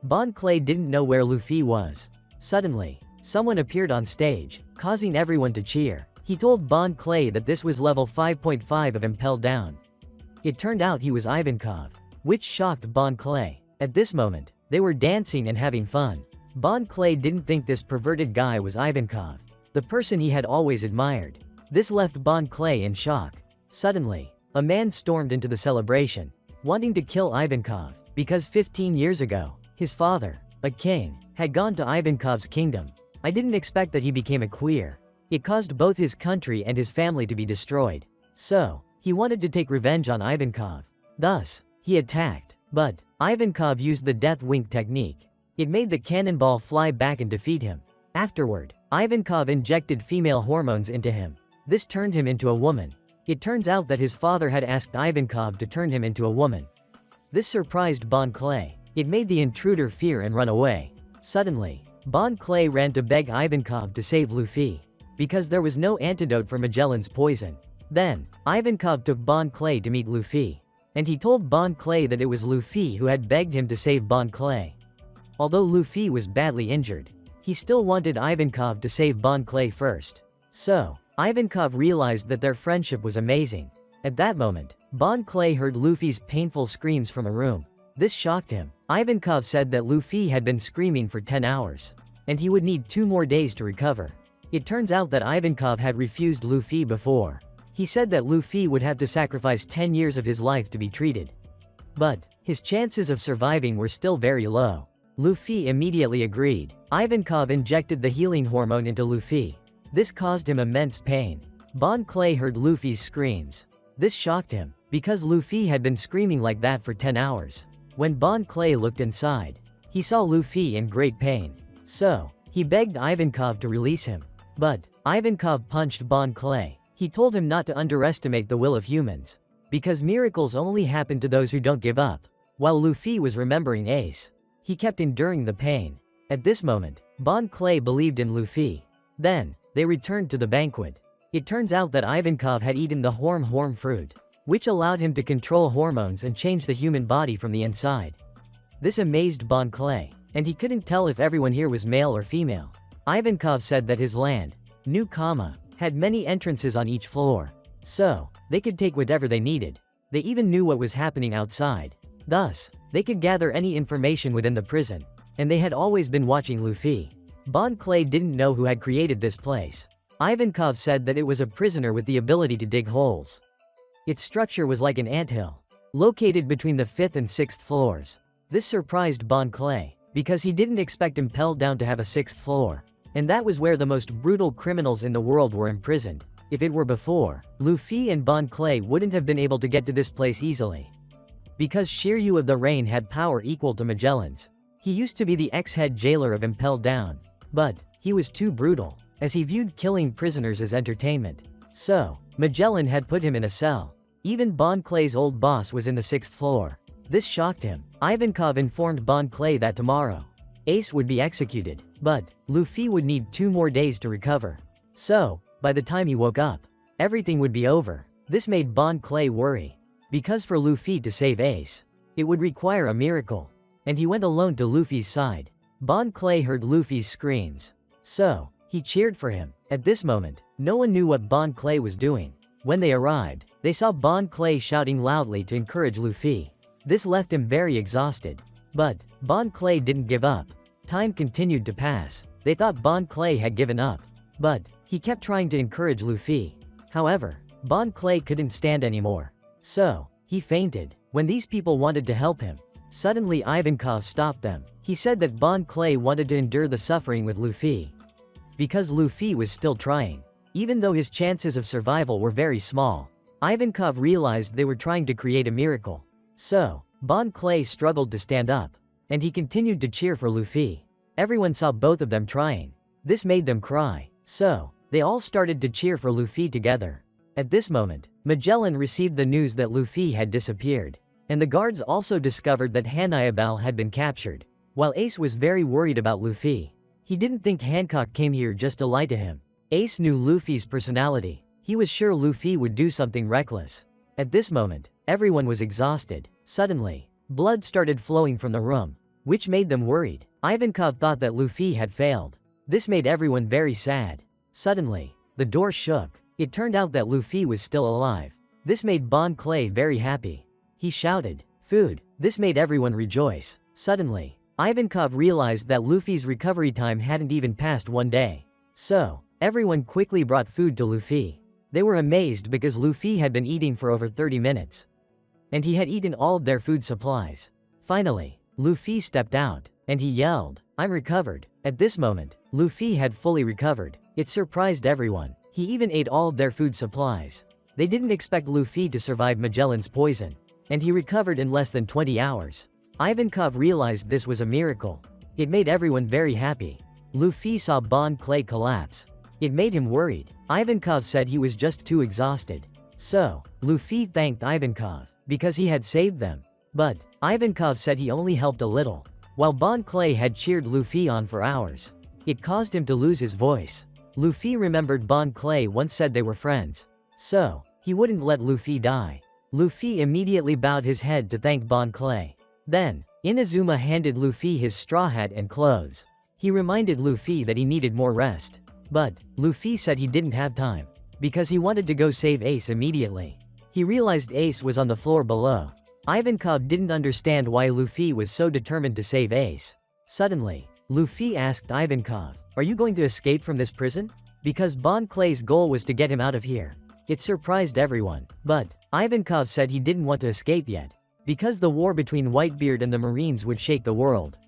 Bon Clay didn't know where Luffy was. Suddenly, someone appeared on stage, causing everyone to cheer. He told Bon Clay that this was level 5.5 of Impel Down. It turned out he was Ivankov, which shocked Bon Clay. At this moment, they were dancing and having fun. Bon Clay didn't think this perverted guy was Ivankov, the person he had always admired. This left Bon Clay in shock. Suddenly, a man stormed into the celebration, wanting to kill Ivankov, because 15 years ago, his father, a king, had gone to Ivankov's kingdom. I didn't expect that he became a queer. It caused both his country and his family to be destroyed. So, he wanted to take revenge on Ivankov. Thus, he attacked. But, Ivankov used the death wink technique. It made the cannonball fly back and defeat him. Afterward, Ivankov injected female hormones into him. This turned him into a woman. It turns out that his father had asked Ivankov to turn him into a woman. This surprised Bon Clay. It made the intruder fear and run away. Suddenly, Bon Clay ran to beg Ivankov to save Luffy, because there was no antidote for Magellan's poison. Then, Ivankov took Bon Clay to meet Luffy, and he told Bon Clay that it was Luffy who had begged him to save Bon Clay. Although Luffy was badly injured, he still wanted Ivankov to save Bon Clay first. So, Ivankov realized that their friendship was amazing. At that moment, Bon Clay heard Luffy's painful screams from a room. This shocked him. Ivankov said that Luffy had been screaming for 10 hours, and he would need 2 more days to recover. It turns out that Ivankov had refused Luffy before. He said that Luffy would have to sacrifice 10 years of his life to be treated. but his chances of surviving were still very low. Luffy immediately agreed. Ivankov injected the healing hormone into Luffy. This caused him immense pain. Bon Clay heard Luffy's screams. This shocked him, because Luffy had been screaming like that for 10 hours. When Bon Clay looked inside, he saw Luffy in great pain. So, he begged Ivankov to release him. But Ivankov punched Bon Clay. He told him not to underestimate the will of humans, because miracles only happen to those who don't give up. While Luffy was remembering Ace, he kept enduring the pain. At this moment, Bon Clay believed in Luffy. Then, they returned to the banquet. It turns out that Ivankov had eaten the horm fruit, which allowed him to control hormones and change the human body from the inside. This amazed Bon Clay, and he couldn't tell if everyone here was male or female. Ivankov said that his land, New Kama, had many entrances on each floor, so they could take whatever they needed. They even knew what was happening outside. Thus, they could gather any information within the prison, and they had always been watching Luffy. Bon Clay didn't know who had created this place. Ivankov said that it was a prisoner with the ability to dig holes. Its structure was like an anthill, located between the 5th and 6th floors. This surprised Bon Clay, because he didn't expect Impel Down to have a 6th floor, and that was where the most brutal criminals in the world were imprisoned. If it were before, Luffy and Bon Clay wouldn't have been able to get to this place easily. Because Shiryu of the Rain had power equal to Magellan's. He used to be the ex-head jailer of Impel Down, but he was too brutal, as he viewed killing prisoners as entertainment. So, Magellan had put him in a cell. Even Bon Clay's old boss was in the 6th floor. This shocked him. Ivankov informed Bon Clay that tomorrow, Ace would be executed, but Luffy would need 2 more days to recover. So, by the time he woke up, everything would be over. This made Bon Clay worry, because for Luffy to save Ace, it would require a miracle, and he went alone to Luffy's side. Bon Clay heard Luffy's screams, so he cheered for him. At this moment, no one knew what Bon Clay was doing. When they arrived, they saw Bon Clay shouting loudly to encourage Luffy. This left him very exhausted. But Bon Clay didn't give up. Time continued to pass. They thought Bon Clay had given up, but he kept trying to encourage Luffy. However, Bon Clay couldn't stand anymore, so he fainted. When these people wanted to help him, suddenly Ivankov stopped them. He said that Bon Clay wanted to endure the suffering with Luffy, because Luffy was still trying. Even though his chances of survival were very small, Ivankov realized they were trying to create a miracle. So, Bon Clay struggled to stand up, and he continued to cheer for Luffy. Everyone saw both of them trying. This made them cry, so they all started to cheer for Luffy together. At this moment, Magellan received the news that Luffy had disappeared, and the guards also discovered that Hanayabal had been captured. While Ace was very worried about Luffy, he didn't think Hancock came here just to lie to him. Ace knew Luffy's personality. He was sure Luffy would do something reckless. At this moment, everyone was exhausted. Suddenly, blood started flowing from the room, which made them worried. Ivankov thought that Luffy had failed. This made everyone very sad. Suddenly, the door shook. It turned out that Luffy was still alive. This made Bon Clay very happy. He shouted, "Food!" This made everyone rejoice. Suddenly, Ivankov realized that Luffy's recovery time hadn't even passed 1 day. So, everyone quickly brought food to Luffy. They were amazed because Luffy had been eating for over 30 minutes. And he had eaten all of their food supplies. Finally, Luffy stepped out, and he yelled, "I'm recovered." At this moment, Luffy had fully recovered. It surprised everyone. He even ate all of their food supplies. They didn't expect Luffy to survive Magellan's poison, and he recovered in less than 20 hours. Ivankov realized this was a miracle. It made everyone very happy. Luffy saw Bon Clay collapse. It made him worried. Ivankov said he was just too exhausted. So, Luffy thanked Ivankov, because he had saved them. But Ivankov said he only helped a little. While Bon Clay had cheered Luffy on for hours, it caused him to lose his voice. Luffy remembered Bon Clay once said they were friends, so he wouldn't let Luffy die. Luffy immediately bowed his head to thank Bon Clay. Then, Inazuma handed Luffy his straw hat and clothes. He reminded Luffy that he needed more rest. But Luffy said he didn't have time, because he wanted to go save Ace immediately. He realized Ace was on the floor below. Ivankov didn't understand why Luffy was so determined to save Ace. Suddenly, Luffy asked Ivankov, "Are you going to escape from this prison?" Because Bon Clay's goal was to get him out of here. It surprised everyone, but Ivankov said he didn't want to escape yet, because the war between Whitebeard and the Marines would shake the world.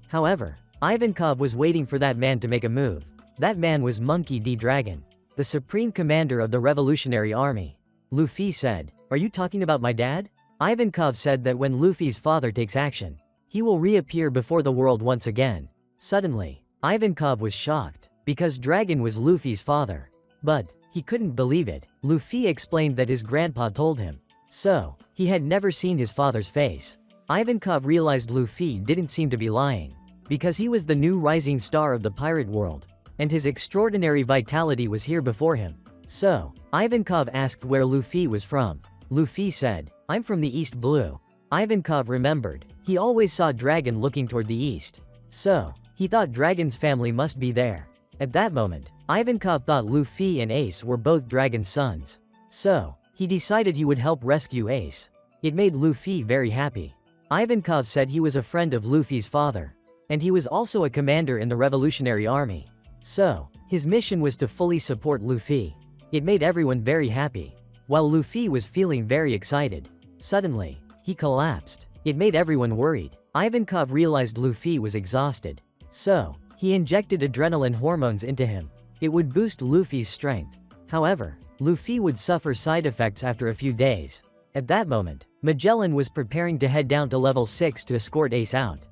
However, Ivankov was waiting for that man to make a move. That man was Monkey D. Dragon, the supreme commander of the Revolutionary Army. Luffy said, "Are you talking about my dad?" Ivankov said that when Luffy's father takes action, he will reappear before the world once again. Suddenly, Ivankov was shocked, because Dragon was Luffy's father. But he couldn't believe it. Luffy explained that his grandpa told him. So, he had never seen his father's face. Ivankov realized Luffy didn't seem to be lying, because he was the new rising star of the pirate world, and his extraordinary vitality was here before him. So, Ivankov asked where Luffy was from. Luffy said, "I'm from the East Blue." Ivankov remembered, he always saw Dragon looking toward the east. So, he thought Dragon's family must be there. At that moment, Ivankov thought Luffy and Ace were both Dragon's sons. So, he decided he would help rescue Ace. It made Luffy very happy. Ivankov said he was a friend of Luffy's father, and he was also a commander in the Revolutionary Army. So, his mission was to fully support Luffy. It made everyone very happy. While Luffy was feeling very excited, suddenly, he collapsed. It made everyone worried. Ivankov realized Luffy was exhausted. So, he injected adrenaline hormones into him. It would boost Luffy's strength. However, Luffy would suffer side effects after a few days. At that moment, Magellan was preparing to head down to level 6 to escort Ace out,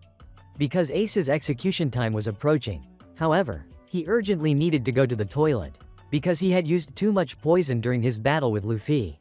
because Ace's execution time was approaching. However, he urgently needed to go to the toilet, because he had used too much poison during his battle with Luffy.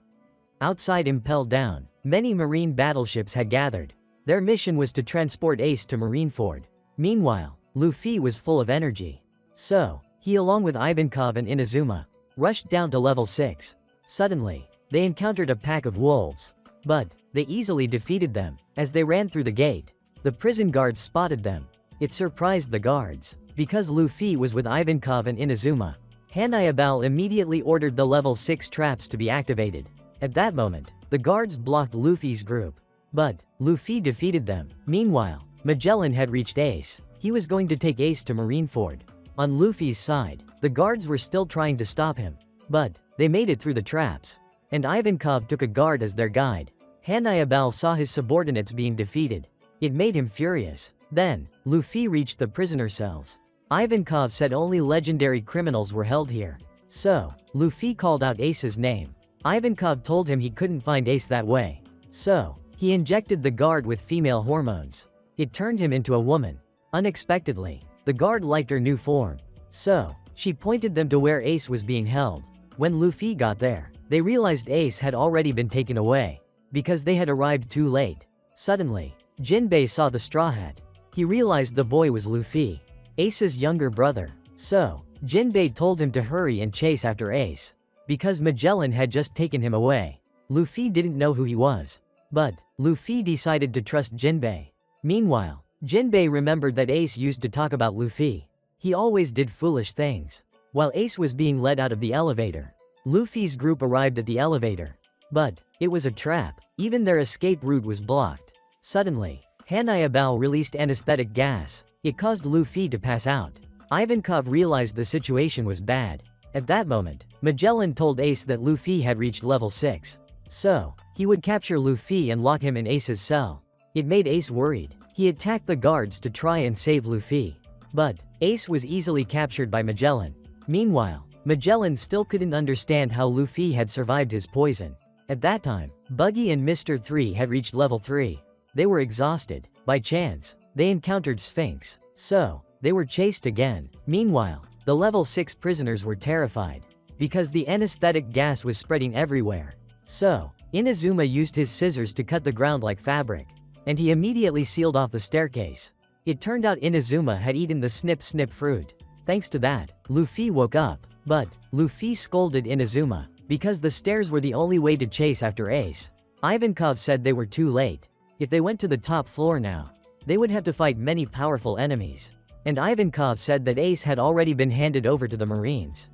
Outside Impel Down, many marine battleships had gathered. Their mission was to transport Ace to Marineford. Meanwhile, Luffy was full of energy. So, he along with Ivankov and Inazuma, rushed down to level 6. Suddenly, they encountered a pack of wolves. But, they easily defeated them. As they ran through the gate, the prison guards spotted them. It surprised the guards, because Luffy was with Ivankov and Inazuma. Hanayabal immediately ordered the level 6 traps to be activated. At that moment, the guards blocked Luffy's group. But, Luffy defeated them. Meanwhile, Magellan had reached Ace. He was going to take Ace to Marineford. On Luffy's side, the guards were still trying to stop him. But, they made it through the traps. And Ivankov took a guard as their guide. Hanayabal saw his subordinates being defeated. It made him furious. Then, Luffy reached the prisoner cells. Ivankov said only legendary criminals were held here. So, Luffy called out Ace's name. Ivankov told him he couldn't find Ace that way. So, he injected the guard with female hormones. It turned him into a woman. Unexpectedly, the guard liked her new form. So, she pointed them to where Ace was being held. When Luffy got there, they realized Ace had already been taken away, because they had arrived too late. Suddenly, Jinbei saw the Straw Hat. He realized the boy was Luffy, Ace's younger brother. So, Jinbei told him to hurry and chase after Ace, because Magellan had just taken him away. Luffy didn't know who he was. But, Luffy decided to trust Jinbei. Meanwhile, Jinbei remembered that Ace used to talk about Luffy. He always did foolish things. While Ace was being led out of the elevator, Luffy's group arrived at the elevator. But, it was a trap. Even their escape route was blocked. Suddenly, Hanayabal released anesthetic gas. It caused Luffy to pass out. Ivankov realized the situation was bad. At that moment, Magellan told Ace that Luffy had reached level 6. So, he would capture Luffy and lock him in Ace's cell. It made Ace worried. He attacked the guards to try and save Luffy. But, Ace was easily captured by Magellan. Meanwhile, Magellan still couldn't understand how Luffy had survived his poison. At that time, Buggy and Mr. 3 had reached level 3. They were exhausted. By chance, they encountered Sphinx. So, they were chased again. Meanwhile, the level 6 prisoners were terrified, because the anesthetic gas was spreading everywhere. So, Inazuma used his scissors to cut the ground like fabric, and he immediately sealed off the staircase. It turned out Inazuma had eaten the snip-snip fruit. Thanks to that, Luffy woke up. But, Luffy scolded Inazuma, because the stairs were the only way to chase after Ace. Ivankov said they were too late. If they went to the top floor now, they would have to fight many powerful enemies. And Ivankov said that Ace had already been handed over to the Marines.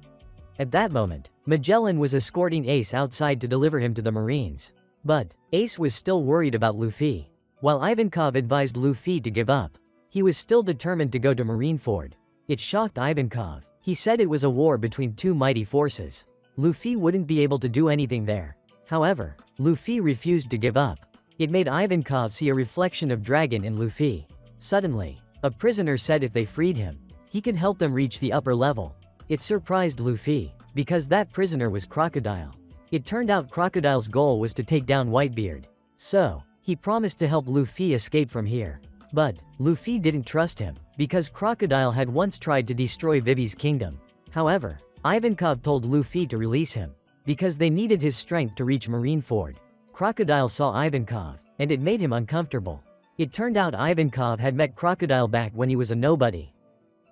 At that moment, Magellan was escorting Ace outside to deliver him to the Marines. But, Ace was still worried about Luffy. While Ivankov advised Luffy to give up, he was still determined to go to Marineford. It shocked Ivankov. He said it was a war between two mighty forces. Luffy wouldn't be able to do anything there. However, Luffy refused to give up. It made Ivankov see a reflection of dragon in Luffy. Suddenly, a prisoner said if they freed him, he could help them reach the upper level. It surprised Luffy, because that prisoner was Crocodile. It turned out Crocodile's goal was to take down Whitebeard. So, he promised to help Luffy escape from here. But, Luffy didn't trust him, because Crocodile had once tried to destroy Vivi's kingdom. However, Ivankov told Luffy to release him, because they needed his strength to reach Marineford. Crocodile saw Ivankov, and it made him uncomfortable. It turned out Ivankov had met Crocodile back when he was a nobody.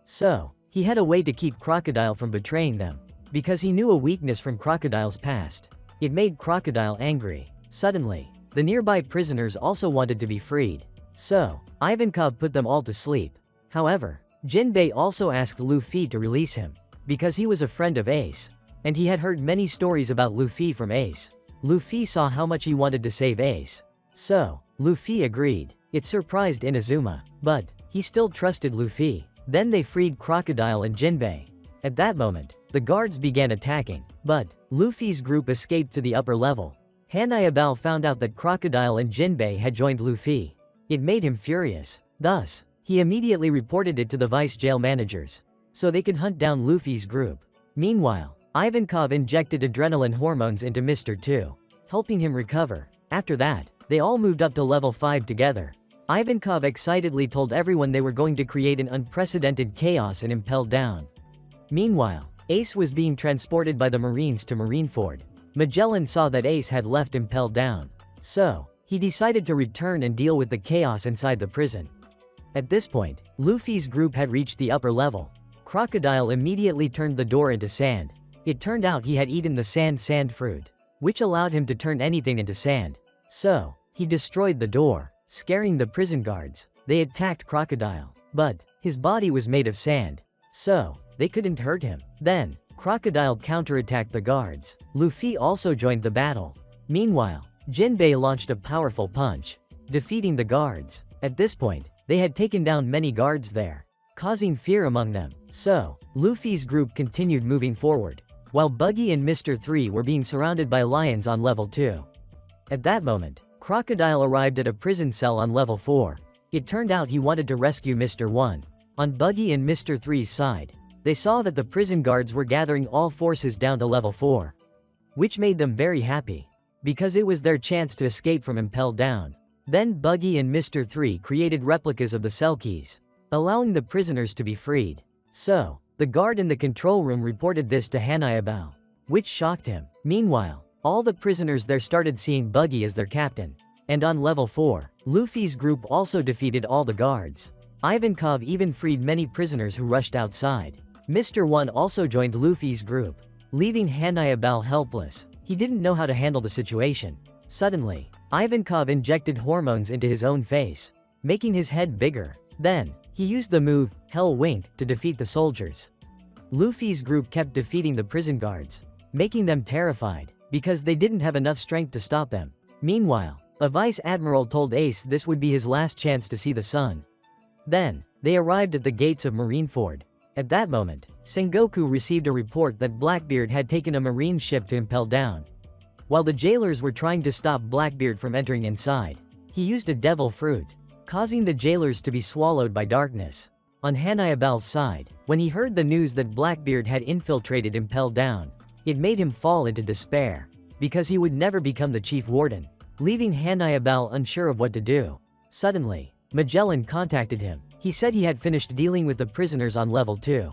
So, he had a way to keep Crocodile from betraying them, because he knew a weakness from Crocodile's past. It made Crocodile angry. Suddenly, the nearby prisoners also wanted to be freed. So, Ivankov put them all to sleep. However, Jinbei also asked Luffy to release him, because he was a friend of Ace, and he had heard many stories about Luffy from Ace. Luffy saw how much he wanted to save Ace. So, Luffy agreed. It surprised Inazuma, but he still trusted Luffy. Then they freed Crocodile and Jinbei. At that moment, the guards began attacking, but Luffy's group escaped to the upper level. Hanayabal found out that Crocodile and Jinbei had joined Luffy. It made him furious. Thus, he immediately reported it to the vice jail managers, so they could hunt down Luffy's group. Meanwhile, Ivankov injected adrenaline hormones into Mr. 2, helping him recover. After that, they all moved up to level 5 together. Ivankov excitedly told everyone they were going to create an unprecedented chaos and Impel down. Meanwhile, Ace was being transported by the Marines to Marineford. Magellan saw that Ace had left Impel down. So, he decided to return and deal with the chaos inside the prison. At this point, Luffy's group had reached the upper level. Crocodile immediately turned the door into sand. It turned out he had eaten the sand fruit, which allowed him to turn anything into sand. So, he destroyed the door, scaring the prison guards. They attacked Crocodile, but his body was made of sand, so they couldn't hurt him. Then, Crocodile counterattacked the guards. Luffy also joined the battle. Meanwhile, Jinbei launched a powerful punch, defeating the guards. At this point, they had taken down many guards there, causing fear among them. So, Luffy's group continued moving forward, while Buggy and Mr. 3 were being surrounded by lions on level 2. At that moment, Crocodile arrived at a prison cell on level 4. It turned out he wanted to rescue Mr. 1. On Buggy and Mr. 3's side, they saw that the prison guards were gathering all forces down to level 4, which made them very happy, because it was their chance to escape from Impel down. Then Buggy and Mr. 3 created replicas of the cell keys, allowing the prisoners to be freed. So, the guard in the control room reported this to Hanayabal, which shocked him. Meanwhile, all the prisoners there started seeing Buggy as their captain. And on level 4, Luffy's group also defeated all the guards. Ivankov even freed many prisoners who rushed outside. Mr. 1 also joined Luffy's group, leaving Hanayabal helpless. He didn't know how to handle the situation. Suddenly, Ivankov injected hormones into his own face, making his head bigger. Then, he used the move, Hell Wink, to defeat the soldiers. Luffy's group kept defeating the prison guards, making them terrified, because they didn't have enough strength to stop them. Meanwhile, a vice admiral told Ace this would be his last chance to see the sun. Then, they arrived at the gates of Marineford. At that moment, Sengoku received a report that Blackbeard had taken a marine ship to Impel down. While the jailers were trying to stop Blackbeard from entering inside, he used a devil fruit, causing the jailers to be swallowed by darkness. On Hanayabal's side, when he heard the news that Blackbeard had infiltrated Impel down, it made him fall into despair, because he would never become the chief warden, leaving Hanayabal unsure of what to do. Suddenly, Magellan contacted him. He said he had finished dealing with the prisoners on level 2.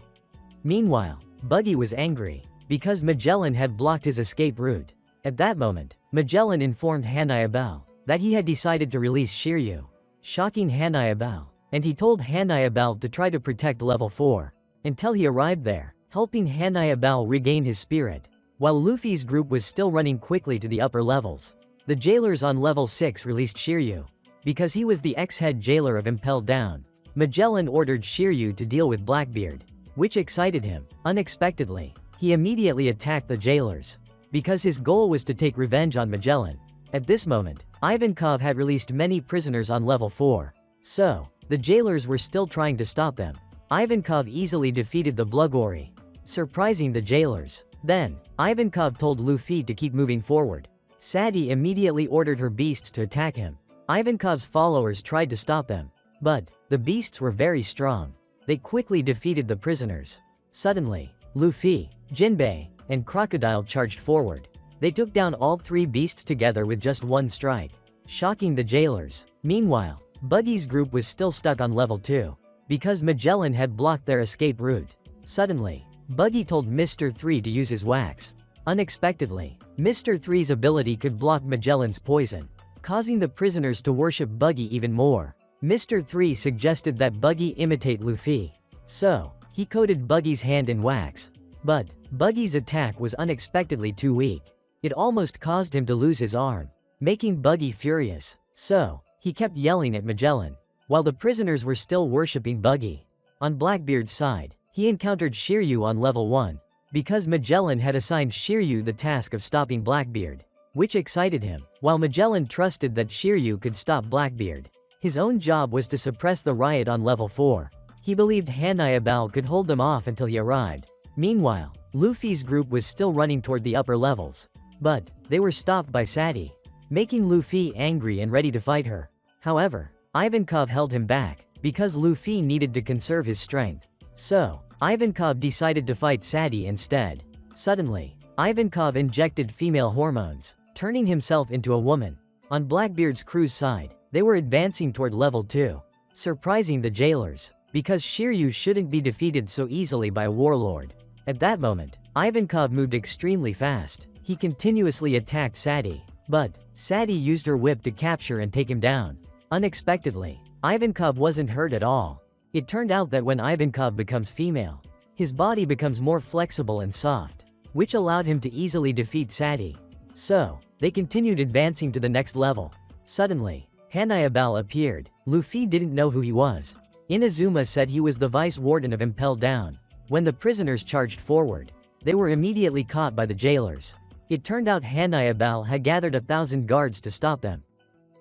Meanwhile, Buggy was angry, because Magellan had blocked his escape route. At that moment, Magellan informed Hanayabal that he had decided to release Shiryu, shocking Hanayabal, and he told Hanayabal to try to protect level 4, until he arrived there, helping Hanayabal regain his spirit. While Luffy's group was still running quickly to the upper levels, the jailers on level 6 released Shiryu, because he was the ex-head jailer of Impel Down. Magellan ordered Shiryu to deal with Blackbeard, which excited him. Unexpectedly, he immediately attacked the jailers, because his goal was to take revenge on Magellan. At this moment, Ivankov had released many prisoners on level 4, so the jailers were still trying to stop them. Ivankov easily defeated the Blugori, surprising the jailers. Then, Ivankov told Luffy to keep moving forward. Sadie immediately ordered her beasts to attack him. Ivankov's followers tried to stop them, but the beasts were very strong. They quickly defeated the prisoners. Suddenly, Luffy, Jinbei, and Crocodile charged forward. They took down all three beasts together with just one strike, shocking the jailers. Meanwhile, Buggy's group was still stuck on level 2, because Magellan had blocked their escape route. Suddenly, Buggy told Mr. 3 to use his wax. Unexpectedly, Mr. 3's ability could block Magellan's poison, causing the prisoners to worship Buggy even more. Mr. 3 suggested that Buggy imitate Luffy. So, he coated Buggy's hand in wax. But, Buggy's attack was unexpectedly too weak. It almost caused him to lose his arm, making Buggy furious. So, he kept yelling at Magellan, while the prisoners were still worshipping Buggy. On Blackbeard's side, he encountered Shiryu on level 1, because Magellan had assigned Shiryu the task of stopping Blackbeard, which excited him. While Magellan trusted that Shiryu could stop Blackbeard, his own job was to suppress the riot on level 4. He believed Hanayabal could hold them off until he arrived. Meanwhile, Luffy's group was still running toward the upper levels, but they were stopped by Sadie, making Luffy angry and ready to fight her. However, Ivankov held him back, because Luffy needed to conserve his strength. So, Ivankov decided to fight Sadie instead. Suddenly, Ivankov injected female hormones, turning himself into a woman. On Blackbeard's crew's side, they were advancing toward level 2, surprising the jailers, because Shiryu shouldn't be defeated so easily by a warlord. At that moment, Ivankov moved extremely fast. He continuously attacked Sadie, but Sadie used her whip to capture and take him down. Unexpectedly, Ivankov wasn't hurt at all. It turned out that when Ivankov becomes female, his body becomes more flexible and soft, which allowed him to easily defeat Sadie. So, they continued advancing to the next level. Suddenly, Hanayabal appeared. Luffy didn't know who he was. Inazuma said he was the vice warden of Impel Down. When the prisoners charged forward, they were immediately caught by the jailers. It turned out Hanayabal had gathered 1,000 guards to stop them,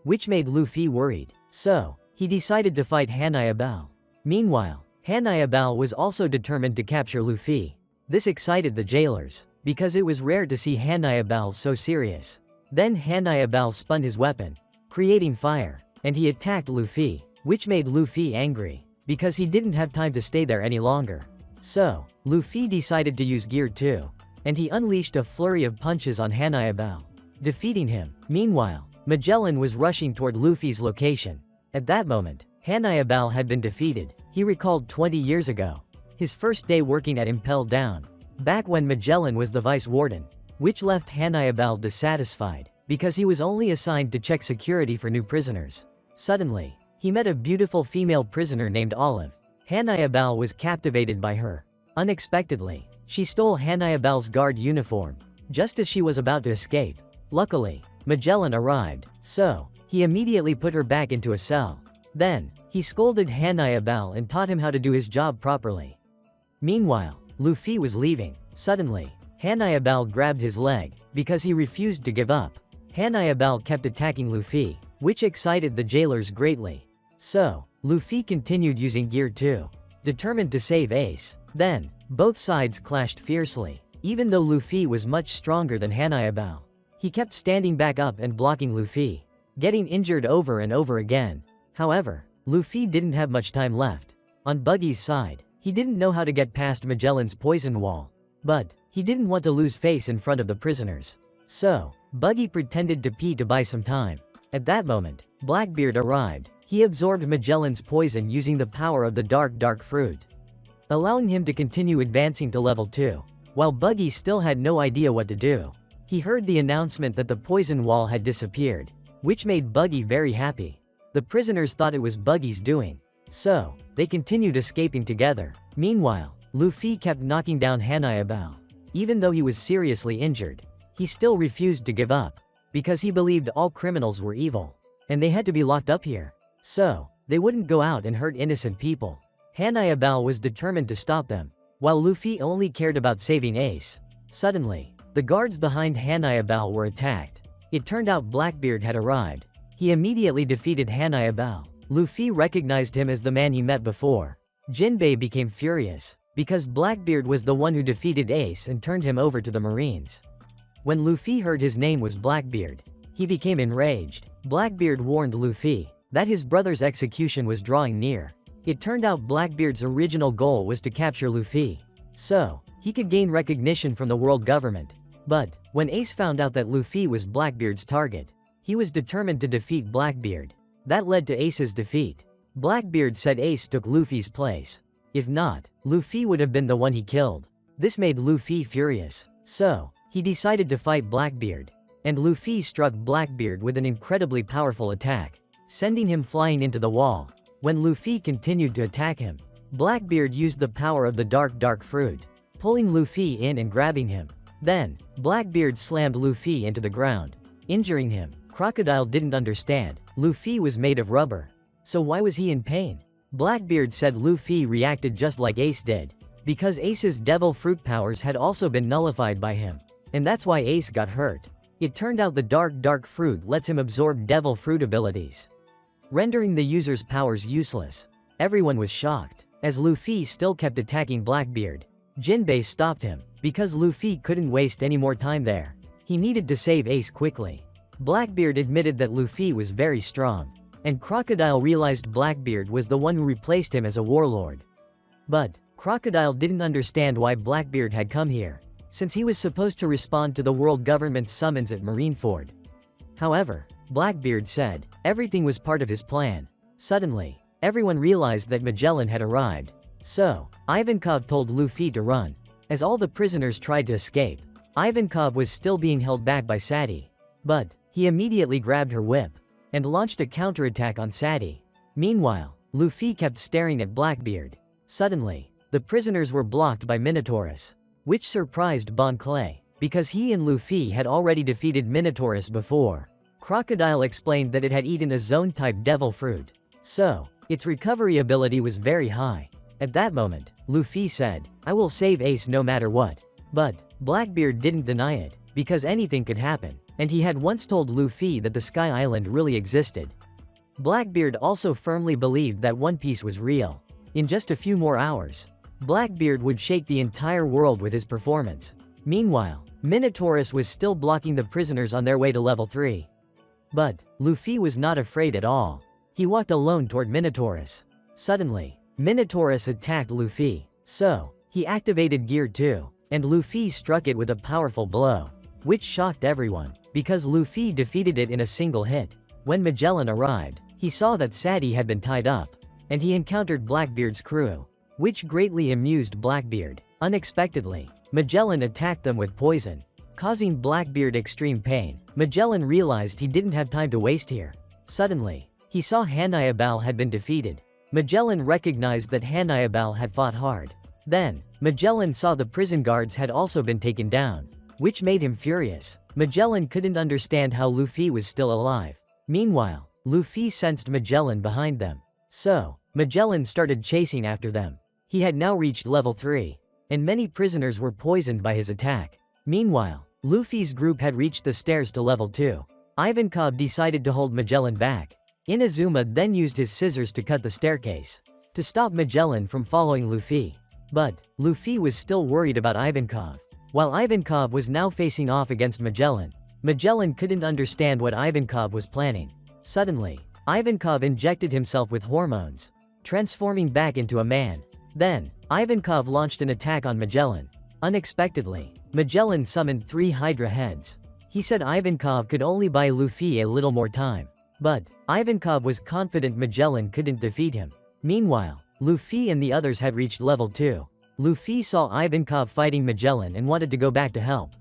which made Luffy worried. So, he decided to fight Hanayabal. Meanwhile, Hanayabal was also determined to capture Luffy. This excited the jailers, because it was rare to see Hanayabal so serious. Then Hanayabal spun his weapon, creating fire, and he attacked Luffy, which made Luffy angry, because he didn't have time to stay there any longer. So, Luffy decided to use Gear 2, and he unleashed a flurry of punches on Hanayabal, defeating him. Meanwhile, Magellan was rushing toward Luffy's location. At that moment, Hanayabal had been defeated. He recalled 20 years ago, his first day working at Impel Down, back when Magellan was the vice warden, which left Hanayabal dissatisfied, because he was only assigned to check security for new prisoners. Suddenly, he met a beautiful female prisoner named Olive. Hanayabal was captivated by her. Unexpectedly, she stole Hanayabal's guard uniform, just as she was about to escape. Luckily, Magellan arrived, so he immediately put her back into a cell. Then, he scolded Hanayabal and taught him how to do his job properly. Meanwhile, Luffy was leaving. Suddenly, Hanayabal grabbed his leg, because he refused to give up. Hanayabal kept attacking Luffy, which excited the jailers greatly. So, Luffy continued using Gear 2, determined to save Ace. Then, both sides clashed fiercely. Even though Luffy was much stronger than Hanayabal, he kept standing back up and blocking Luffy, getting injured over and over again. However, Luffy didn't have much time left. On Buggy's side, he didn't know how to get past Magellan's poison wall, but he didn't want to lose face in front of the prisoners. So, Buggy pretended to pee to buy some time. At that moment, Blackbeard arrived. He absorbed Magellan's poison using the power of the dark fruit, allowing him to continue advancing to level 2. While Buggy still had no idea what to do, he heard the announcement that the poison wall had disappeared, which made Buggy very happy. The prisoners thought it was Buggy's doing, so they continued escaping together. Meanwhile, Luffy kept knocking down Hanayabal. Even though he was seriously injured, he still refused to give up, because he believed all criminals were evil, and they had to be locked up here, so they wouldn't go out and hurt innocent people. Hanayabal was determined to stop them, while Luffy only cared about saving Ace. Suddenly, the guards behind Hanayabal were attacked. It turned out Blackbeard had arrived. He immediately defeated Hanayabal. Luffy recognized him as the man he met before. Jinbei became furious, because Blackbeard was the one who defeated Ace and turned him over to the Marines. When Luffy heard his name was Blackbeard, he became enraged. Blackbeard warned Luffy that his brother's execution was drawing near. It turned out Blackbeard's original goal was to capture Luffy, so he could gain recognition from the world government. But when Ace found out that Luffy was Blackbeard's target, he was determined to defeat Blackbeard. That led to Ace's defeat. Blackbeard said Ace took Luffy's place. If not, Luffy would have been the one he killed. This made Luffy furious, so he decided to fight Blackbeard. And Luffy struck Blackbeard with an incredibly powerful attack, sending him flying into the wall. When Luffy continued to attack him, Blackbeard used the power of the dark fruit, pulling Luffy in and grabbing him. Then, Blackbeard slammed Luffy into the ground, injuring him. Crocodile didn't understand. Luffy was made of rubber, so why was he in pain? Blackbeard said Luffy reacted just like Ace did, because Ace's devil fruit powers had also been nullified by him, and that's why Ace got hurt. It turned out the dark fruit lets him absorb devil fruit abilities, rendering the user's powers useless. Everyone was shocked, as Luffy still kept attacking Blackbeard. Jinbei stopped him, because Luffy couldn't waste any more time there. He needed to save Ace quickly. Blackbeard admitted that Luffy was very strong, and Crocodile realized Blackbeard was the one who replaced him as a warlord. But Crocodile didn't understand why Blackbeard had come here, since he was supposed to respond to the world government's summons at Marineford. However, Blackbeard said everything was part of his plan. Suddenly, everyone realized that Magellan had arrived, so Ivankov told Luffy to run. As all the prisoners tried to escape, Ivankov was still being held back by Sadie, but he immediately grabbed her whip and launched a counterattack on Sadie. Meanwhile, Luffy kept staring at Blackbeard. Suddenly, the prisoners were blocked by Minotaurus, which surprised Bon Clay, because he and Luffy had already defeated Minotaurus before. Crocodile explained that it had eaten a zone-type devil fruit, so its recovery ability was very high. At that moment, Luffy said, "I will save Ace no matter what." But Blackbeard didn't deny it, because anything could happen, and he had once told Luffy that the Sky Island really existed. Blackbeard also firmly believed that One Piece was real. In just a few more hours, Blackbeard would shake the entire world with his performance. Meanwhile, Minotaurus was still blocking the prisoners on their way to level 3. But Luffy was not afraid at all. He walked alone toward Minotaurus. Suddenly, Minotaurus attacked Luffy, so he activated Gear 2, and Luffy struck it with a powerful blow, which shocked everyone, because Luffy defeated it in a single hit. When Magellan arrived, he saw that Sadie had been tied up, and he encountered Blackbeard's crew, which greatly amused Blackbeard. Unexpectedly, Magellan attacked them with poison, causing Blackbeard extreme pain. Magellan realized he didn't have time to waste here. Suddenly, he saw Hanayabal had been defeated. Magellan recognized that Hanayabal had fought hard. Then, Magellan saw the prison guards had also been taken down, which made him furious. Magellan couldn't understand how Luffy was still alive. Meanwhile, Luffy sensed Magellan behind them, so Magellan started chasing after them. He had now reached level 3, and many prisoners were poisoned by his attack. Meanwhile, Luffy's group had reached the stairs to level 2. Ivankov decided to hold Magellan back. Inazuma then used his scissors to cut the staircase, to stop Magellan from following Luffy. But Luffy was still worried about Ivankov. While Ivankov was now facing off against Magellan, Magellan couldn't understand what Ivankov was planning. Suddenly, Ivankov injected himself with hormones, transforming back into a man. Then, Ivankov launched an attack on Magellan. Unexpectedly, Magellan summoned 3 Hydra heads. He said Ivankov could only buy Luffy a little more time. But Ivankov was confident Magellan couldn't defeat him. Meanwhile, Luffy and the others had reached level 2. Luffy saw Ivankov fighting Magellan and wanted to go back to help.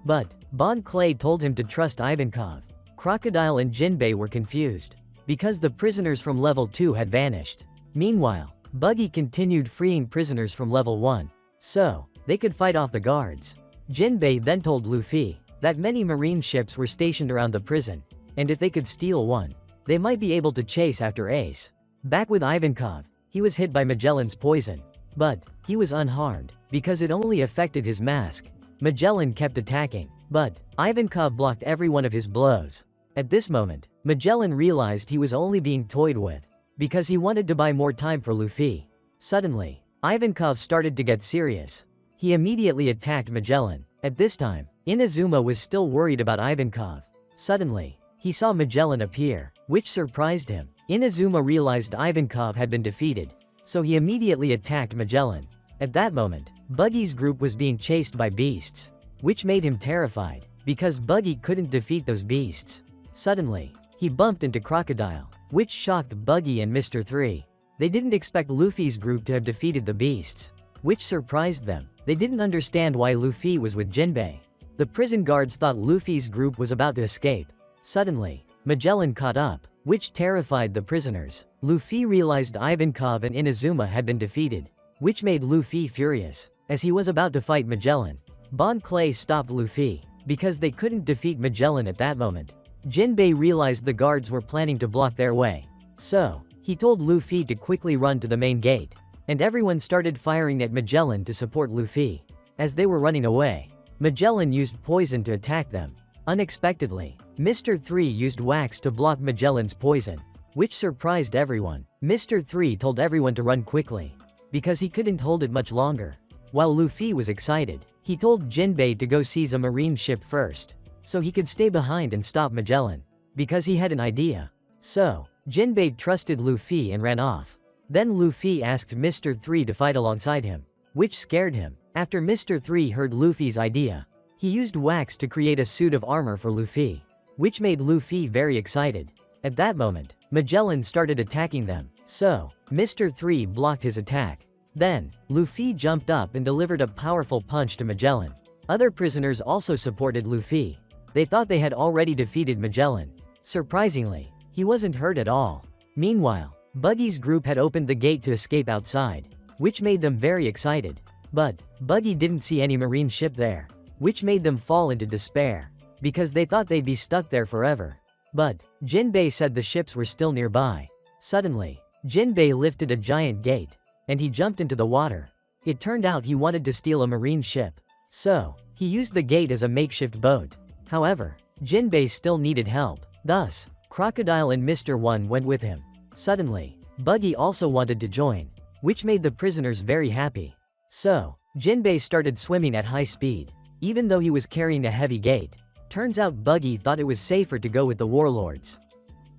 But Bon Clay told him to trust Ivankov. Crocodile and Jinbei were confused, because the prisoners from level 2 had vanished. Meanwhile, Buggy continued freeing prisoners from level 1, so they could fight off the guards. Jinbei then told Luffy that many marine ships were stationed around the prison, and if they could steal one, they might be able to chase after Ace. Back with Ivankov, he was hit by Magellan's poison, but he was unharmed, because it only affected his mask. Magellan kept attacking, but Ivankov blocked every one of his blows. At this moment, Magellan realized he was only being toyed with, because he wanted to buy more time for Luffy. Suddenly, Ivankov started to get serious. He immediately attacked Magellan. At this time, Inazuma was still worried about Ivankov. Suddenly, he he saw Magellan appear, which surprised him. Inazuma realized Ivankov had been defeated, so he immediately attacked Magellan. At that moment, Buggy's group was being chased by beasts, which made him terrified, because Buggy couldn't defeat those beasts. Suddenly, he bumped into Crocodile, which shocked Buggy and Mr. 3. They didn't expect Luffy's group to have defeated the beasts, which surprised them. They didn't understand why Luffy was with Jinbei. The prison guards thought Luffy's group was about to escape. Suddenly, Magellan caught up, which terrified the prisoners. Luffy realized Ivankov and Inazuma had been defeated, which made Luffy furious. As he was about to fight Magellan, Bon Clay stopped Luffy, because they couldn't defeat Magellan at that moment. Jinbei realized the guards were planning to block their way, so he told Luffy to quickly run to the main gate, and everyone started firing at Magellan to support Luffy. As they were running away, Magellan used poison to attack them. Unexpectedly, Mr. 3 used wax to block Magellan's poison, which surprised everyone. Mr. 3 told everyone to run quickly, because he couldn't hold it much longer. While Luffy was excited, he told Jinbei to go seize a marine ship first, so he could stay behind and stop Magellan, because he had an idea. So, Jinbei trusted Luffy and ran off. Then Luffy asked Mr. 3 to fight alongside him, which scared him. After Mr. 3 heard Luffy's idea, he used wax to create a suit of armor for Luffy, which made Luffy very excited. At that moment, Magellan started attacking them, so Mr. 3 blocked his attack. Then, Luffy jumped up and delivered a powerful punch to Magellan. Other prisoners also supported Luffy. They thought they had already defeated Magellan. Surprisingly, he wasn't hurt at all. Meanwhile, Buggy's group had opened the gate to escape outside, which made them very excited. But Buggy didn't see any marine ship there, which made them fall into despair, because they thought they'd be stuck there forever. But Jinbei said the ships were still nearby. Suddenly, Jinbei lifted a giant gate, and he jumped into the water. It turned out he wanted to steal a marine ship, so he used the gate as a makeshift boat. However, Jinbei still needed help. Thus, Crocodile and Mr. 1 went with him. Suddenly, Buggy also wanted to join, which made the prisoners very happy. So, Jinbei started swimming at high speed, even though he was carrying a heavy gate. Turns out Buggy thought it was safer to go with the warlords.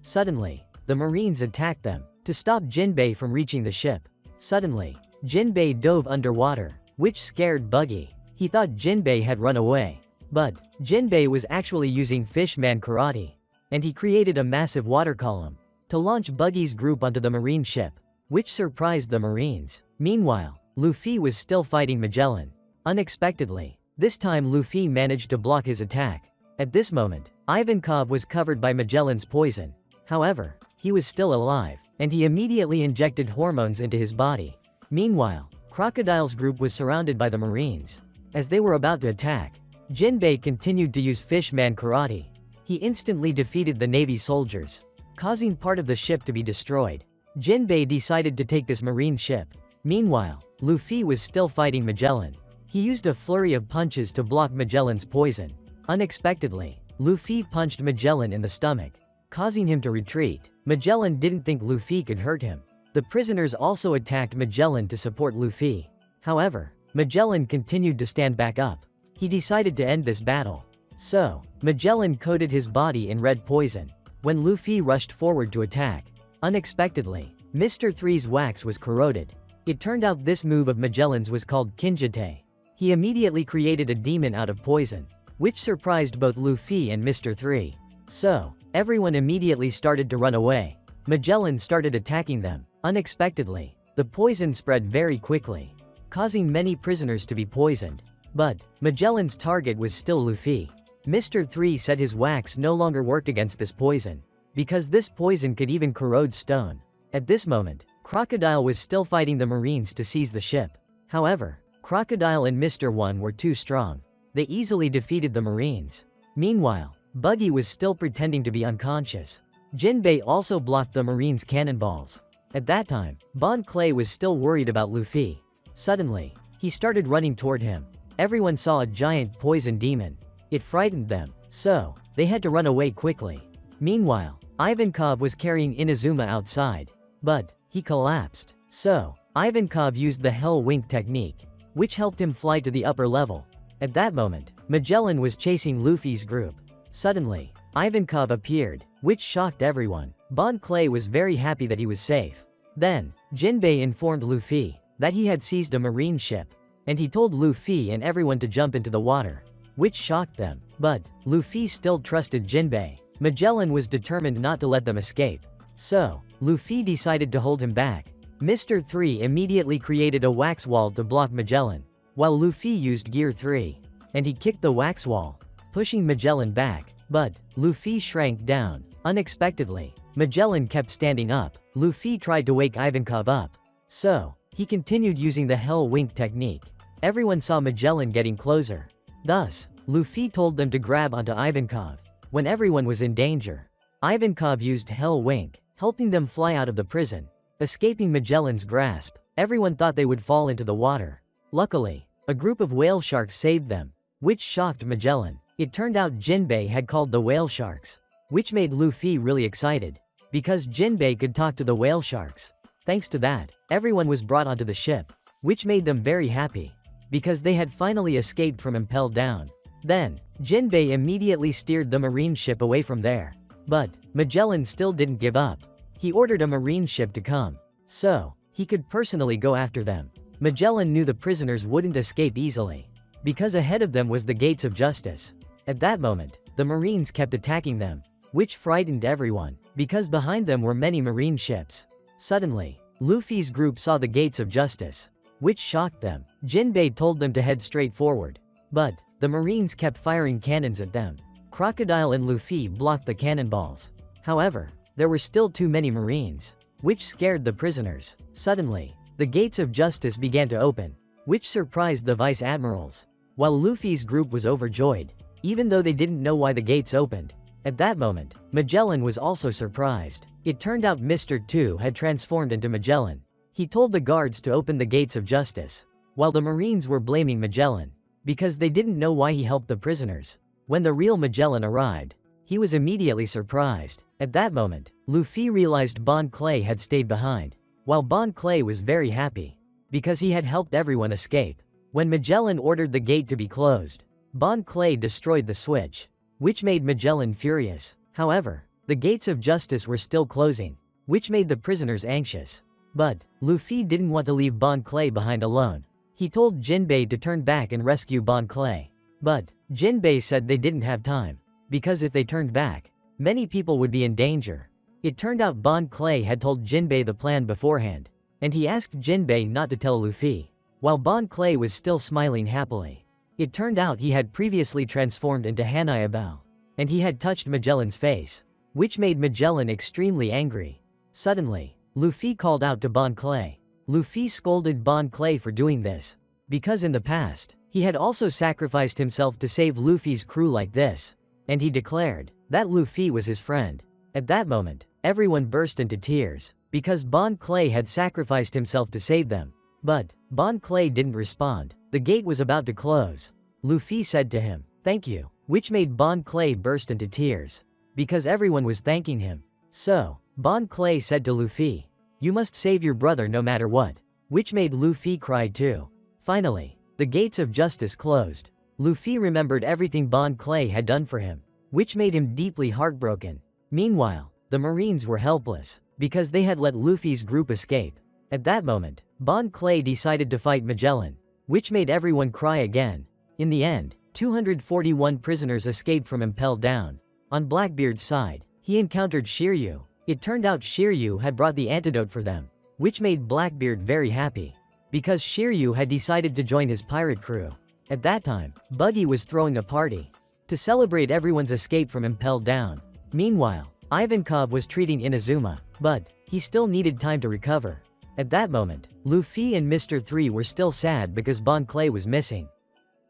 Suddenly, the Marines attacked them, to stop Jinbei from reaching the ship. Suddenly, Jinbei dove underwater, which scared Buggy. He thought Jinbei had run away. But Jinbei was actually using Fishman Karate, and he created a massive water column to launch Buggy's group onto the marine ship, which surprised the Marines. Meanwhile, Luffy was still fighting Magellan. Unexpectedly, this time Luffy managed to block his attack. At this moment, Ivankov was covered by Magellan's poison. However, he was still alive, and he immediately injected hormones into his body. Meanwhile, Crocodile's group was surrounded by the Marines. As they were about to attack, Jinbei continued to use Fishman Karate. He instantly defeated the Navy soldiers, causing part of the ship to be destroyed. Jinbei decided to take this marine ship. Meanwhile, Luffy was still fighting Magellan. He used a flurry of punches to block Magellan's poison. Unexpectedly, Luffy punched Magellan in the stomach, causing him to retreat. Magellan didn't think Luffy could hurt him. The prisoners also attacked Magellan to support Luffy. However, Magellan continued to stand back up. He decided to end this battle. So, Magellan coated his body in red poison. When Luffy rushed forward to attack, unexpectedly, Mr. 3's wax was corroded. It turned out this move of Magellan's was called Kinjite. He immediately created a demon out of poison, which surprised both Luffy and Mr. 3. So, everyone immediately started to run away. Magellan started attacking them. Unexpectedly, the poison spread very quickly, causing many prisoners to be poisoned. But Magellan's target was still Luffy. Mr. 3 said his wax no longer worked against this poison, because this poison could even corrode stone. At this moment, Crocodile was still fighting the Marines to seize the ship. However, Crocodile and Mr. 1 were too strong. They easily defeated the Marines. Meanwhile, Buggy was still pretending to be unconscious. Jinbei also blocked the Marines' cannonballs. At that time, Bon Clay was still worried about Luffy. Suddenly, he started running toward him. Everyone saw a giant poison demon. It frightened them, so they had to run away quickly. Meanwhile, Ivankov was carrying Inazuma outside, but he collapsed. So, Ivankov used the Hell Wink technique, which helped him fly to the upper level. At that moment, Magellan was chasing Luffy's group. Suddenly, Ivankov appeared, which shocked everyone. Bon Clay was very happy that he was safe. Then, Jinbei informed Luffy that he had seized a marine ship, and he told Luffy and everyone to jump into the water, which shocked them. But Luffy still trusted Jinbei. Magellan was determined not to let them escape. So, Luffy decided to hold him back. Mr. 3 immediately created a wax wall to block Magellan, while Luffy used Gear 3, and he kicked the wax wall, pushing Magellan back. But Luffy shrank down. Unexpectedly, Magellan kept standing up. Luffy tried to wake Ivankov up. So, he continued using the Hell Wink technique. Everyone saw Magellan getting closer. Thus, Luffy told them to grab onto Ivankov when everyone was in danger. Ivankov used Hell Wink, helping them fly out of the prison, escaping Magellan's grasp. Everyone thought they would fall into the water. Luckily, a group of whale sharks saved them, which shocked Magellan. It turned out Jinbei had called the whale sharks, which made Luffy really excited, because Jinbei could talk to the whale sharks. Thanks to that, everyone was brought onto the ship, which made them very happy, because they had finally escaped from Impel Down. Then, Jinbei immediately steered the marine ship away from there. But Magellan still didn't give up. He ordered a marine ship to come, so he could personally go after them. Magellan knew the prisoners wouldn't escape easily, because ahead of them was the Gates of Justice. At that moment, the Marines kept attacking them, which frightened everyone, because behind them were many marine ships. Suddenly, Luffy's group saw the Gates of Justice, which shocked them. Jinbei told them to head straight forward, but the Marines kept firing cannons at them. Crocodile and Luffy blocked the cannonballs. However, there were still too many Marines, which scared the prisoners. Suddenly, the Gates of Justice began to open, which surprised the Vice Admirals, while Luffy's group was overjoyed, even though they didn't know why the gates opened. At that moment, Magellan was also surprised. It turned out Mr. 2 had transformed into Magellan. He told the guards to open the Gates of Justice, while the Marines were blaming Magellan, because they didn't know why he helped the prisoners. When the real Magellan arrived, he was immediately surprised. At that moment, Luffy realized Bon Clay had stayed behind, while Bon Clay was very happy, because he had helped everyone escape. When Magellan ordered the gate to be closed, Bon Clay destroyed the switch, which made Magellan furious. However, the Gates of Justice were still closing, which made the prisoners anxious. But Luffy didn't want to leave Bon Clay behind alone. He told Jinbei to turn back and rescue Bon Clay. But Jinbei said they didn't have time, because if they turned back, many people would be in danger. It turned out Bon Clay had told Jinbei the plan beforehand, and he asked Jinbei not to tell Luffy, while Bon Clay was still smiling happily. It turned out he had previously transformed into Hanayabao, and he had touched Magellan's face, which made Magellan extremely angry. Suddenly, Luffy called out to Bon Clay. Luffy scolded Bon Clay for doing this, because in the past, he had also sacrificed himself to save Luffy's crew like this, and he declared that Luffy was his friend. At that moment, everyone burst into tears, because Bon Clay had sacrificed himself to save them. But Bon Clay didn't respond. The gate was about to close. Luffy said to him, "Thank you," which made Bon Clay burst into tears, because everyone was thanking him. So, Bon Clay said to Luffy, "You must save your brother no matter what," which made Luffy cry too. Finally, the Gates of Justice closed. Luffy remembered everything Bon Clay had done for him, which made him deeply heartbroken. Meanwhile, the Marines were helpless, because they had let Luffy's group escape. At that moment, Bon Clay decided to fight Magellan, which made everyone cry again. In the end, 241 prisoners escaped from Impel Down. On Blackbeard's side, he encountered Shiryu. It turned out Shiryu had brought the antidote for them, which made Blackbeard very happy, because Shiryu had decided to join his pirate crew. At that time, Buggy was throwing a party to celebrate everyone's escape from Impel Down. Meanwhile, Ivankov was treating Inazuma, but he still needed time to recover. At that moment, Luffy and Mr. 3 were still sad because Bon Clay was missing.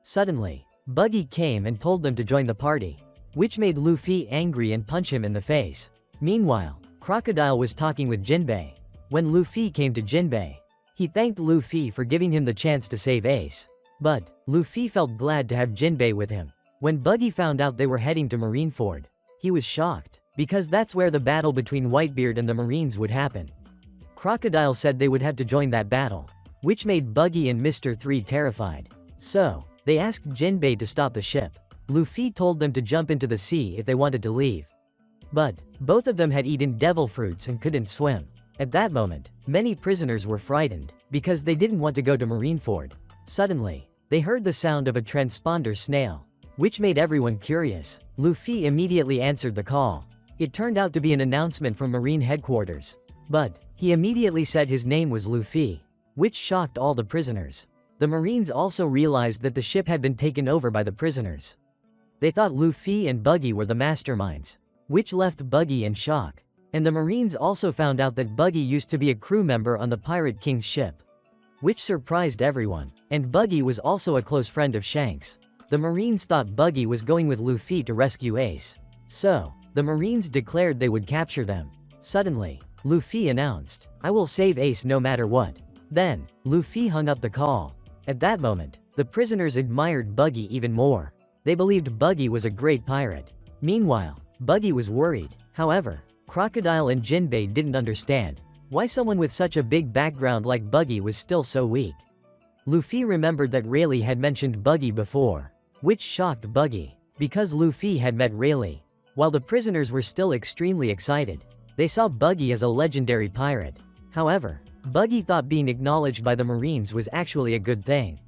Suddenly, Buggy came and told them to join the party, which made Luffy angry and punch him in the face. Meanwhile, Crocodile was talking with Jinbei. When Luffy came to Jinbei, he thanked Luffy for giving him the chance to save Ace. But Luffy felt glad to have Jinbei with him. When Buggy found out they were heading to Marineford, he was shocked, because that's where the battle between Whitebeard and the Marines would happen. Crocodile said they would have to join that battle, which made Buggy and Mr. 3 terrified. So, they asked Jinbei to stop the ship. Luffy told them to jump into the sea if they wanted to leave. But both of them had eaten devil fruits and couldn't swim. At that moment, many prisoners were frightened because they didn't want to go to Marineford. Suddenly, they heard the sound of a transponder snail, which made everyone curious. Luffy immediately answered the call. It turned out to be an announcement from Marine headquarters. But he immediately said his name was Luffy, which shocked all the prisoners. The Marines also realized that the ship had been taken over by the prisoners. They thought Luffy and Buggy were the masterminds, which left Buggy in shock. And the Marines also found out that Buggy used to be a crew member on the Pirate King's ship, which surprised everyone. And Buggy was also a close friend of Shanks. The Marines thought Buggy was going with Luffy to rescue Ace. So, the Marines declared they would capture them. Suddenly, Luffy announced, "I will save Ace no matter what." Then, Luffy hung up the call. At that moment, the prisoners admired Buggy even more. They believed Buggy was a great pirate. Meanwhile, Buggy was worried. However, Crocodile and Jinbei didn't understand why someone with such a big background like Buggy was still so weak. Luffy remembered that Rayleigh had mentioned Buggy before, which shocked Buggy, because Luffy had met Rayleigh. While the prisoners were still extremely excited, they saw Buggy as a legendary pirate. However, Buggy thought being acknowledged by the Marines was actually a good thing,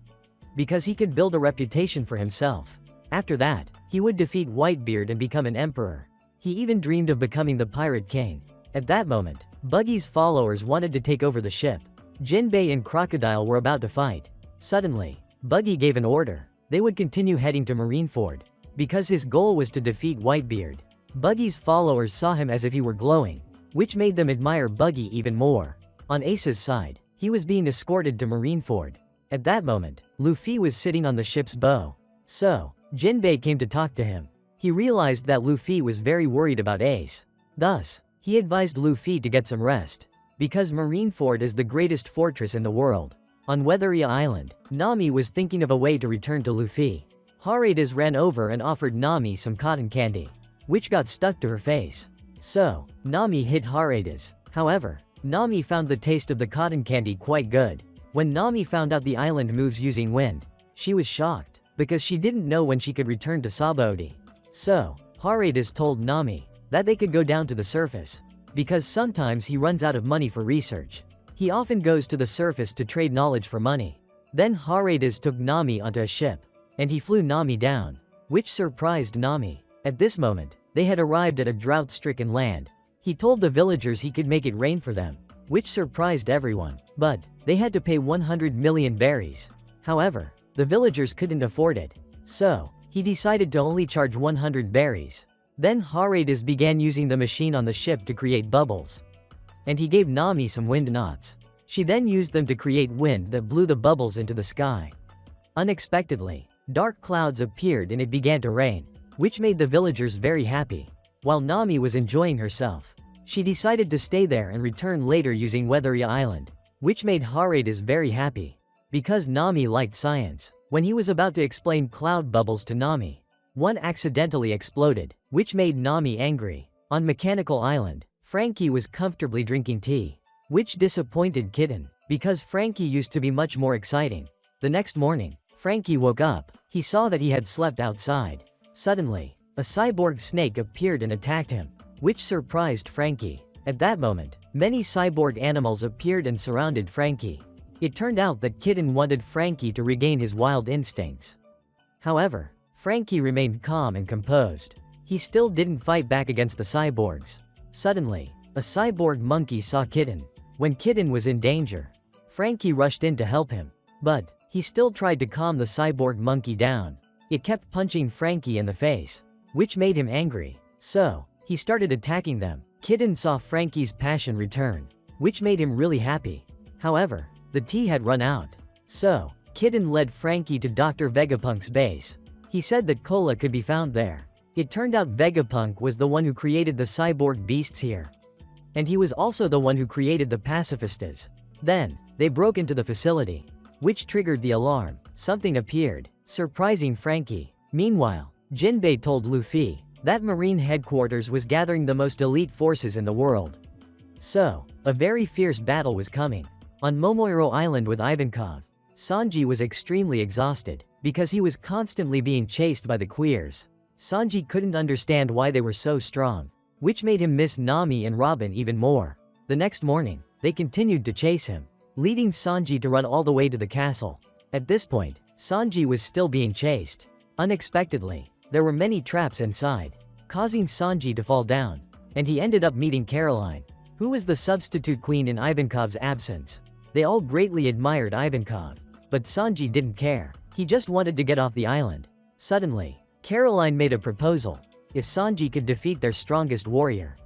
because he could build a reputation for himself. After that, he would defeat Whitebeard and become an emperor. He even dreamed of becoming the Pirate King. At that moment, Buggy's followers wanted to take over the ship. Jinbei and Crocodile were about to fight. Suddenly, Buggy gave an order. They would continue heading to Marineford, because his goal was to defeat Whitebeard. Buggy's followers saw him as if he were glowing, which made them admire Buggy even more. On Ace's side, he was being escorted to Marineford. At that moment, Luffy was sitting on the ship's bow. So, Jinbei came to talk to him. He realized that Luffy was very worried about Ace. Thus, he advised Luffy to get some rest, because Marineford is the greatest fortress in the world. On Weatheria Island, Nami was thinking of a way to return to Luffy. Harades ran over and offered Nami some cotton candy, which got stuck to her face. So, Nami hit Harades. However, Nami found the taste of the cotton candy quite good. When Nami found out the island moves using wind, she was shocked, because she didn't know when she could return to Sabaody. So, Harades told Nami that they could go down to the surface, because sometimes he runs out of money for research. He often goes to the surface to trade knowledge for money. Then Harades took Nami onto a ship, and he flew Nami down, which surprised Nami. At this moment, they had arrived at a drought-stricken land. He told the villagers he could make it rain for them, which surprised everyone. But they had to pay 100 million berries. However, the villagers couldn't afford it. So, he decided to only charge 100 berries. Then Harades began using the machine on the ship to create bubbles. And he gave Nami some wind knots. She then used them to create wind that blew the bubbles into the sky. Unexpectedly, dark clouds appeared and it began to rain, which made the villagers very happy. While Nami was enjoying herself, she decided to stay there and return later using Weatheria Island, which made Harades very happy, because Nami liked science. When he was about to explain cloud bubbles to Nami, one accidentally exploded, which made Nami angry. On Mechanical Island, Frankie was comfortably drinking tea, which disappointed Kitten, because Frankie used to be much more exciting. The next morning, Frankie woke up. He saw that he had slept outside. Suddenly, a cyborg snake appeared and attacked him, which surprised Frankie. At that moment, many cyborg animals appeared and surrounded Frankie. It turned out that Kitten wanted Frankie to regain his wild instincts. However, Frankie remained calm and composed. He still didn't fight back against the cyborgs. Suddenly, a cyborg monkey saw Kitten. When Kitten was in danger, Frankie rushed in to help him. But he still tried to calm the cyborg monkey down. It kept punching Frankie in the face, which made him angry. So, he started attacking them. Kitten saw Frankie's passion return, which made him really happy. However, the tea had run out. So, Kitten led Frankie to Dr. Vegapunk's base. He said that Cola could be found there. It turned out Vegapunk was the one who created the cyborg beasts here. And he was also the one who created the pacifistas. Then, they broke into the facility, which triggered the alarm. Something appeared, surprising Frankie. Meanwhile, Jinbei told Luffy that Marine headquarters was gathering the most elite forces in the world. So, a very fierce battle was coming. On Momoiro Island with Ivankov, Sanji was extremely exhausted. because he was constantly being chased by the queers. Sanji couldn't understand why they were so strong, which made him miss Nami and Robin even more. The next morning, they continued to chase him, leading Sanji to run all the way to the castle. At this point, Sanji was still being chased. Unexpectedly, there were many traps inside, causing Sanji to fall down, and he ended up meeting Caroline, who was the substitute queen in Ivankov's absence. They all greatly admired Ivankov, but Sanji didn't care. He just wanted to get off the island. Suddenly, Caroline made a proposal. If Sanji could defeat their strongest warrior,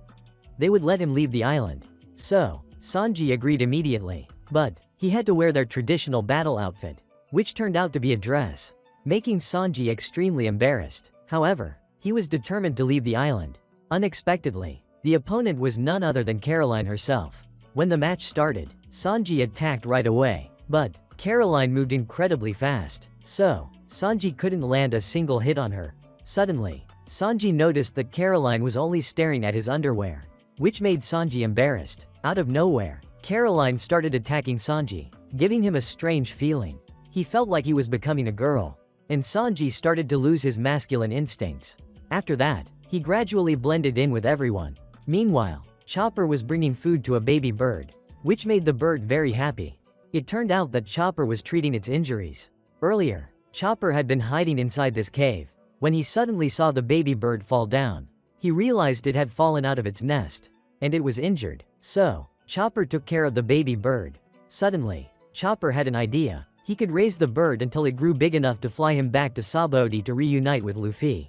they would let him leave the island. So, Sanji agreed immediately, but he had to wear their traditional battle outfit, which turned out to be a dress, making Sanji extremely embarrassed. However, he was determined to leave the island. Unexpectedly, the opponent was none other than Caroline herself. When the match started, Sanji attacked right away, but Caroline moved incredibly fast, so Sanji couldn't land a single hit on her. Suddenly, Sanji noticed that Caroline was only staring at his underwear, which made Sanji embarrassed. Out of nowhere, Caroline started attacking Sanji, giving him a strange feeling. He felt like he was becoming a girl, and Sanji started to lose his masculine instincts. After that, he gradually blended in with everyone. Meanwhile, Chopper was bringing food to a baby bird, which made the bird very happy. It turned out that Chopper was treating its injuries. Earlier, Chopper had been hiding inside this cave. When he suddenly saw the baby bird fall down, he realized it had fallen out of its nest, and it was injured. So, Chopper took care of the baby bird. Suddenly, Chopper had an idea. He could raise the bird until it grew big enough to fly him back to Sabaody to reunite with Luffy.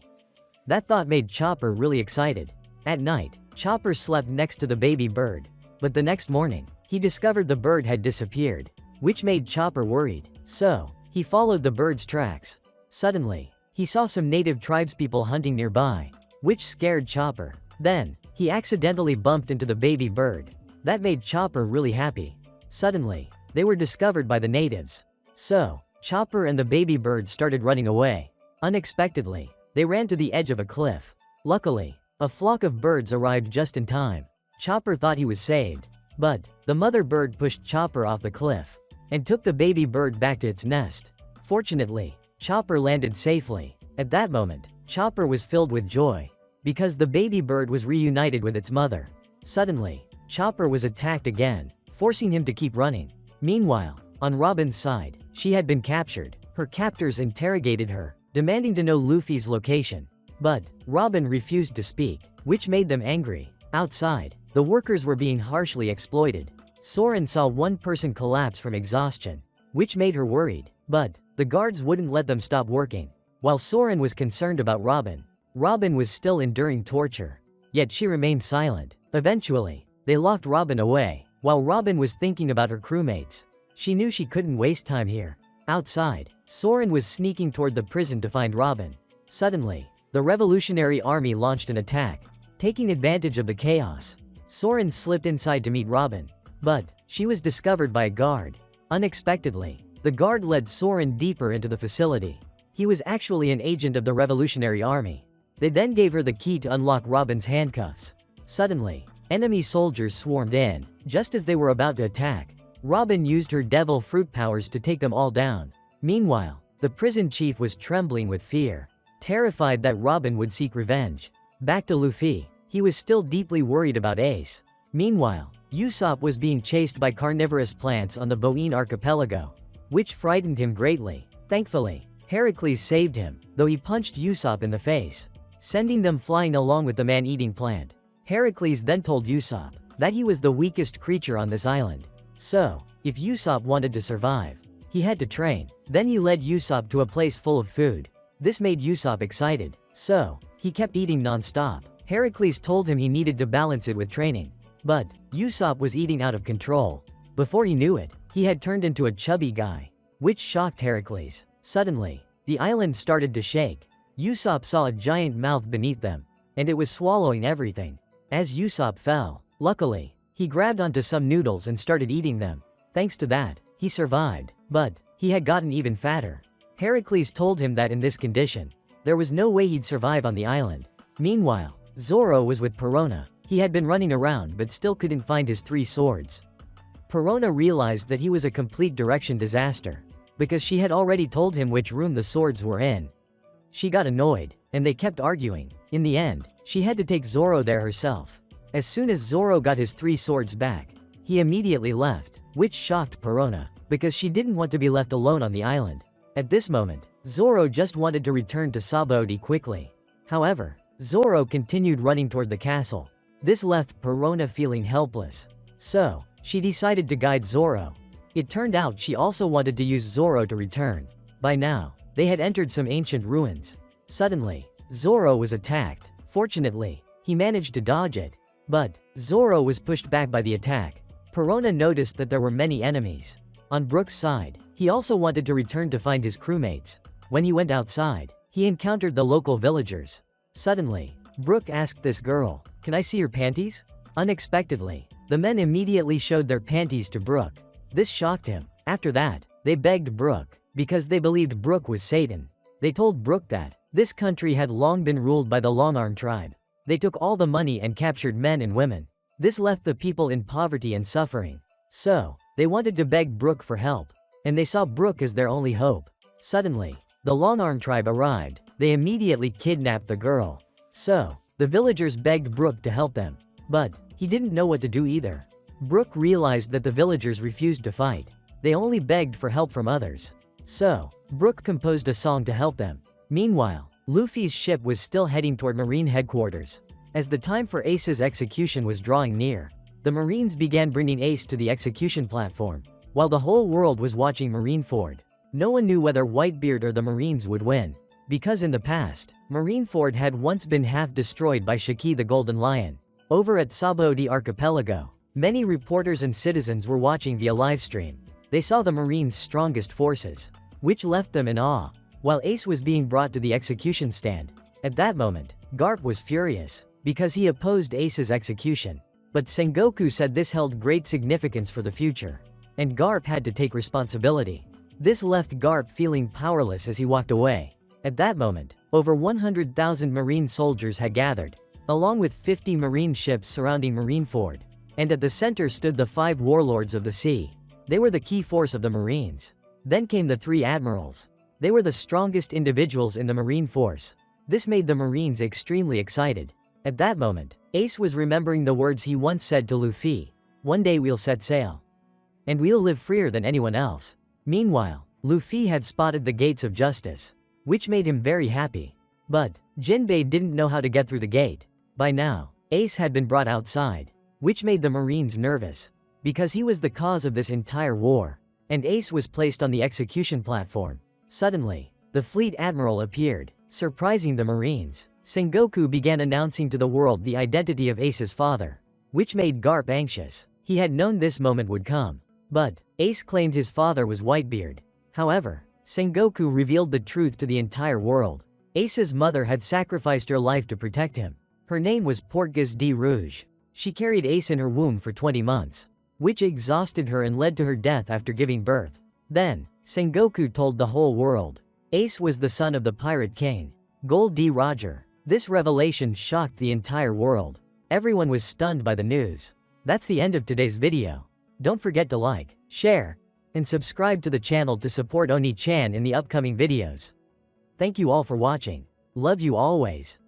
That thought made Chopper really excited. At night, Chopper slept next to the baby bird, but the next morning, he discovered the bird had disappeared, which made Chopper worried. So, he followed the bird's tracks. Suddenly, he saw some native tribespeople hunting nearby, which scared Chopper. Then, he accidentally bumped into the baby bird. That made Chopper really happy. Suddenly, they were discovered by the natives. So, Chopper and the baby bird started running away. Unexpectedly, they ran to the edge of a cliff. Luckily, a flock of birds arrived just in time. Chopper thought he was saved, but the mother bird pushed Chopper off the cliff and took the baby bird back to its nest. Fortunately, Chopper landed safely. At that moment, Chopper was filled with joy because the baby bird was reunited with its mother. Suddenly, Chopper was attacked again, forcing him to keep running. Meanwhile, on Robin's side, she had been captured. Her captors interrogated her, demanding to know Luffy's location. But Robin refused to speak, which made them angry. Outside, the workers were being harshly exploited. Soren saw one person collapse from exhaustion, which made her worried. But the guards wouldn't let them stop working. While Soren was concerned about Robin, Robin was still enduring torture. Yet she remained silent. Eventually, they locked Robin away. While Robin was thinking about her crewmates, she knew she couldn't waste time here. Outside, Soren was sneaking toward the prison to find Robin. Suddenly, the Revolutionary Army launched an attack. Taking advantage of the chaos, Soren slipped inside to meet Robin, but she was discovered by a guard. Unexpectedly, the guard led Soren deeper into the facility. He was actually an agent of the Revolutionary Army. They then gave her the key to unlock Robin's handcuffs. Suddenly, enemy soldiers swarmed in. Just as they were about to attack, Robin used her devil fruit powers to take them all down. Meanwhile, the prison chief was trembling with fear, terrified that Robin would seek revenge. Back to Luffy, he was still deeply worried about Ace. Meanwhile, Usopp was being chased by carnivorous plants on the Boeing archipelago, which frightened him greatly. Thankfully, Heracles saved him, though he punched Usopp in the face, sending them flying along with the man-eating plant. Heracles then told Usopp that he was the weakest creature on this island. So, if Usopp wanted to survive, he had to train. Then he led Usopp to a place full of food. This made Usopp excited, so he kept eating non-stop. Heracles told him he needed to balance it with training. But Usopp was eating out of control. Before he knew it, he had turned into a chubby guy, which shocked Heracles. Suddenly, the island started to shake. Usopp saw a giant mouth beneath them, and it was swallowing everything. As Usopp fell, luckily, he grabbed onto some noodles and started eating them. Thanks to that, he survived, but he had gotten even fatter. Heracles told him that in this condition, there was no way he'd survive on the island. Meanwhile, Zoro was with Perona. He had been running around but still couldn't find his 3 swords. Perona realized that he was a complete direction disaster. because she had already told him which room the swords were in. She got annoyed, and they kept arguing. In the end, she had to take Zoro there herself. As soon as Zoro got his 3 swords back, he immediately left, which shocked Perona, because she didn't want to be left alone on the island. At this moment, Zoro just wanted to return to Sabaody quickly. However, Zoro continued running toward the castle. This left Perona feeling helpless. So, she decided to guide Zoro. It turned out she also wanted to use Zoro to return. By now, they had entered some ancient ruins. Suddenly, Zoro was attacked. Fortunately, he managed to dodge it. But, Zoro was pushed back by the attack. Perona noticed that there were many enemies. On Brook's side, he also wanted to return to find his crewmates. When he went outside, he encountered the local villagers. Suddenly, Brook asked this girl, "Can I see your panties?" Unexpectedly, the men immediately showed their panties to Brook. This shocked him. After that, they begged Brook, because they believed Brook was Satan. They told Brook that this country had long been ruled by the Longarm tribe. They took all the money and captured men and women. This left the people in poverty and suffering. So, they wanted to beg Brook for help, and they saw Brook as their only hope. Suddenly, the Longarm tribe arrived. They immediately kidnapped the girl. So, the villagers begged Brook to help them. But, he didn't know what to do either. Brook realized that the villagers refused to fight. They only begged for help from others. So, Brook composed a song to help them. Meanwhile, Luffy's ship was still heading toward Marine headquarters. As the time for Ace's execution was drawing near, the Marines began bringing Ace to the execution platform, while the whole world was watching Marineford. No one knew whether Whitebeard or the Marines would win, because in the past, Marineford had once been half destroyed by Shiki the Golden Lion. Over at Sabaody Archipelago, many reporters and citizens were watching via livestream. They saw the Marines' strongest forces, which left them in awe, while Ace was being brought to the execution stand. At that moment, Garp was furious, because he opposed Ace's execution. But Sengoku said this held great significance for the future, and Garp had to take responsibility. This left Garp feeling powerless as he walked away. At that moment, over 100,000 Marine soldiers had gathered, along with 50 Marine ships surrounding Marineford. And at the center stood the 5 warlords of the sea. They were the key force of the Marines. Then came the 3 admirals. They were the strongest individuals in the Marine force. This made the Marines extremely excited. At that moment, Ace was remembering the words he once said to Luffy, "One day we'll set sail. And we'll live freer than anyone else." Meanwhile, Luffy had spotted the gates of justice, which made him very happy. But, Jinbei didn't know how to get through the gate. By now, Ace had been brought outside, which made the Marines nervous, because he was the cause of this entire war. And Ace was placed on the execution platform. Suddenly, the fleet admiral appeared, surprising the Marines. Sengoku began announcing to the world the identity of Ace's father, which made Garp anxious. He had known this moment would come. But, Ace claimed his father was Whitebeard. However, Sengoku revealed the truth to the entire world. Ace's mother had sacrificed her life to protect him. Her name was Portgas de Rouge. She carried Ace in her womb for 20 months, which exhausted her and led to her death after giving birth. Then, Sengoku told the whole world. Ace was the son of the Pirate King, Gold D. Roger. This revelation shocked the entire world. Everyone was stunned by the news. That's the end of today's video. Don't forget to like, share, and subscribe to the channel to support Oni-chan in the upcoming videos. Thank you all for watching. Love you always.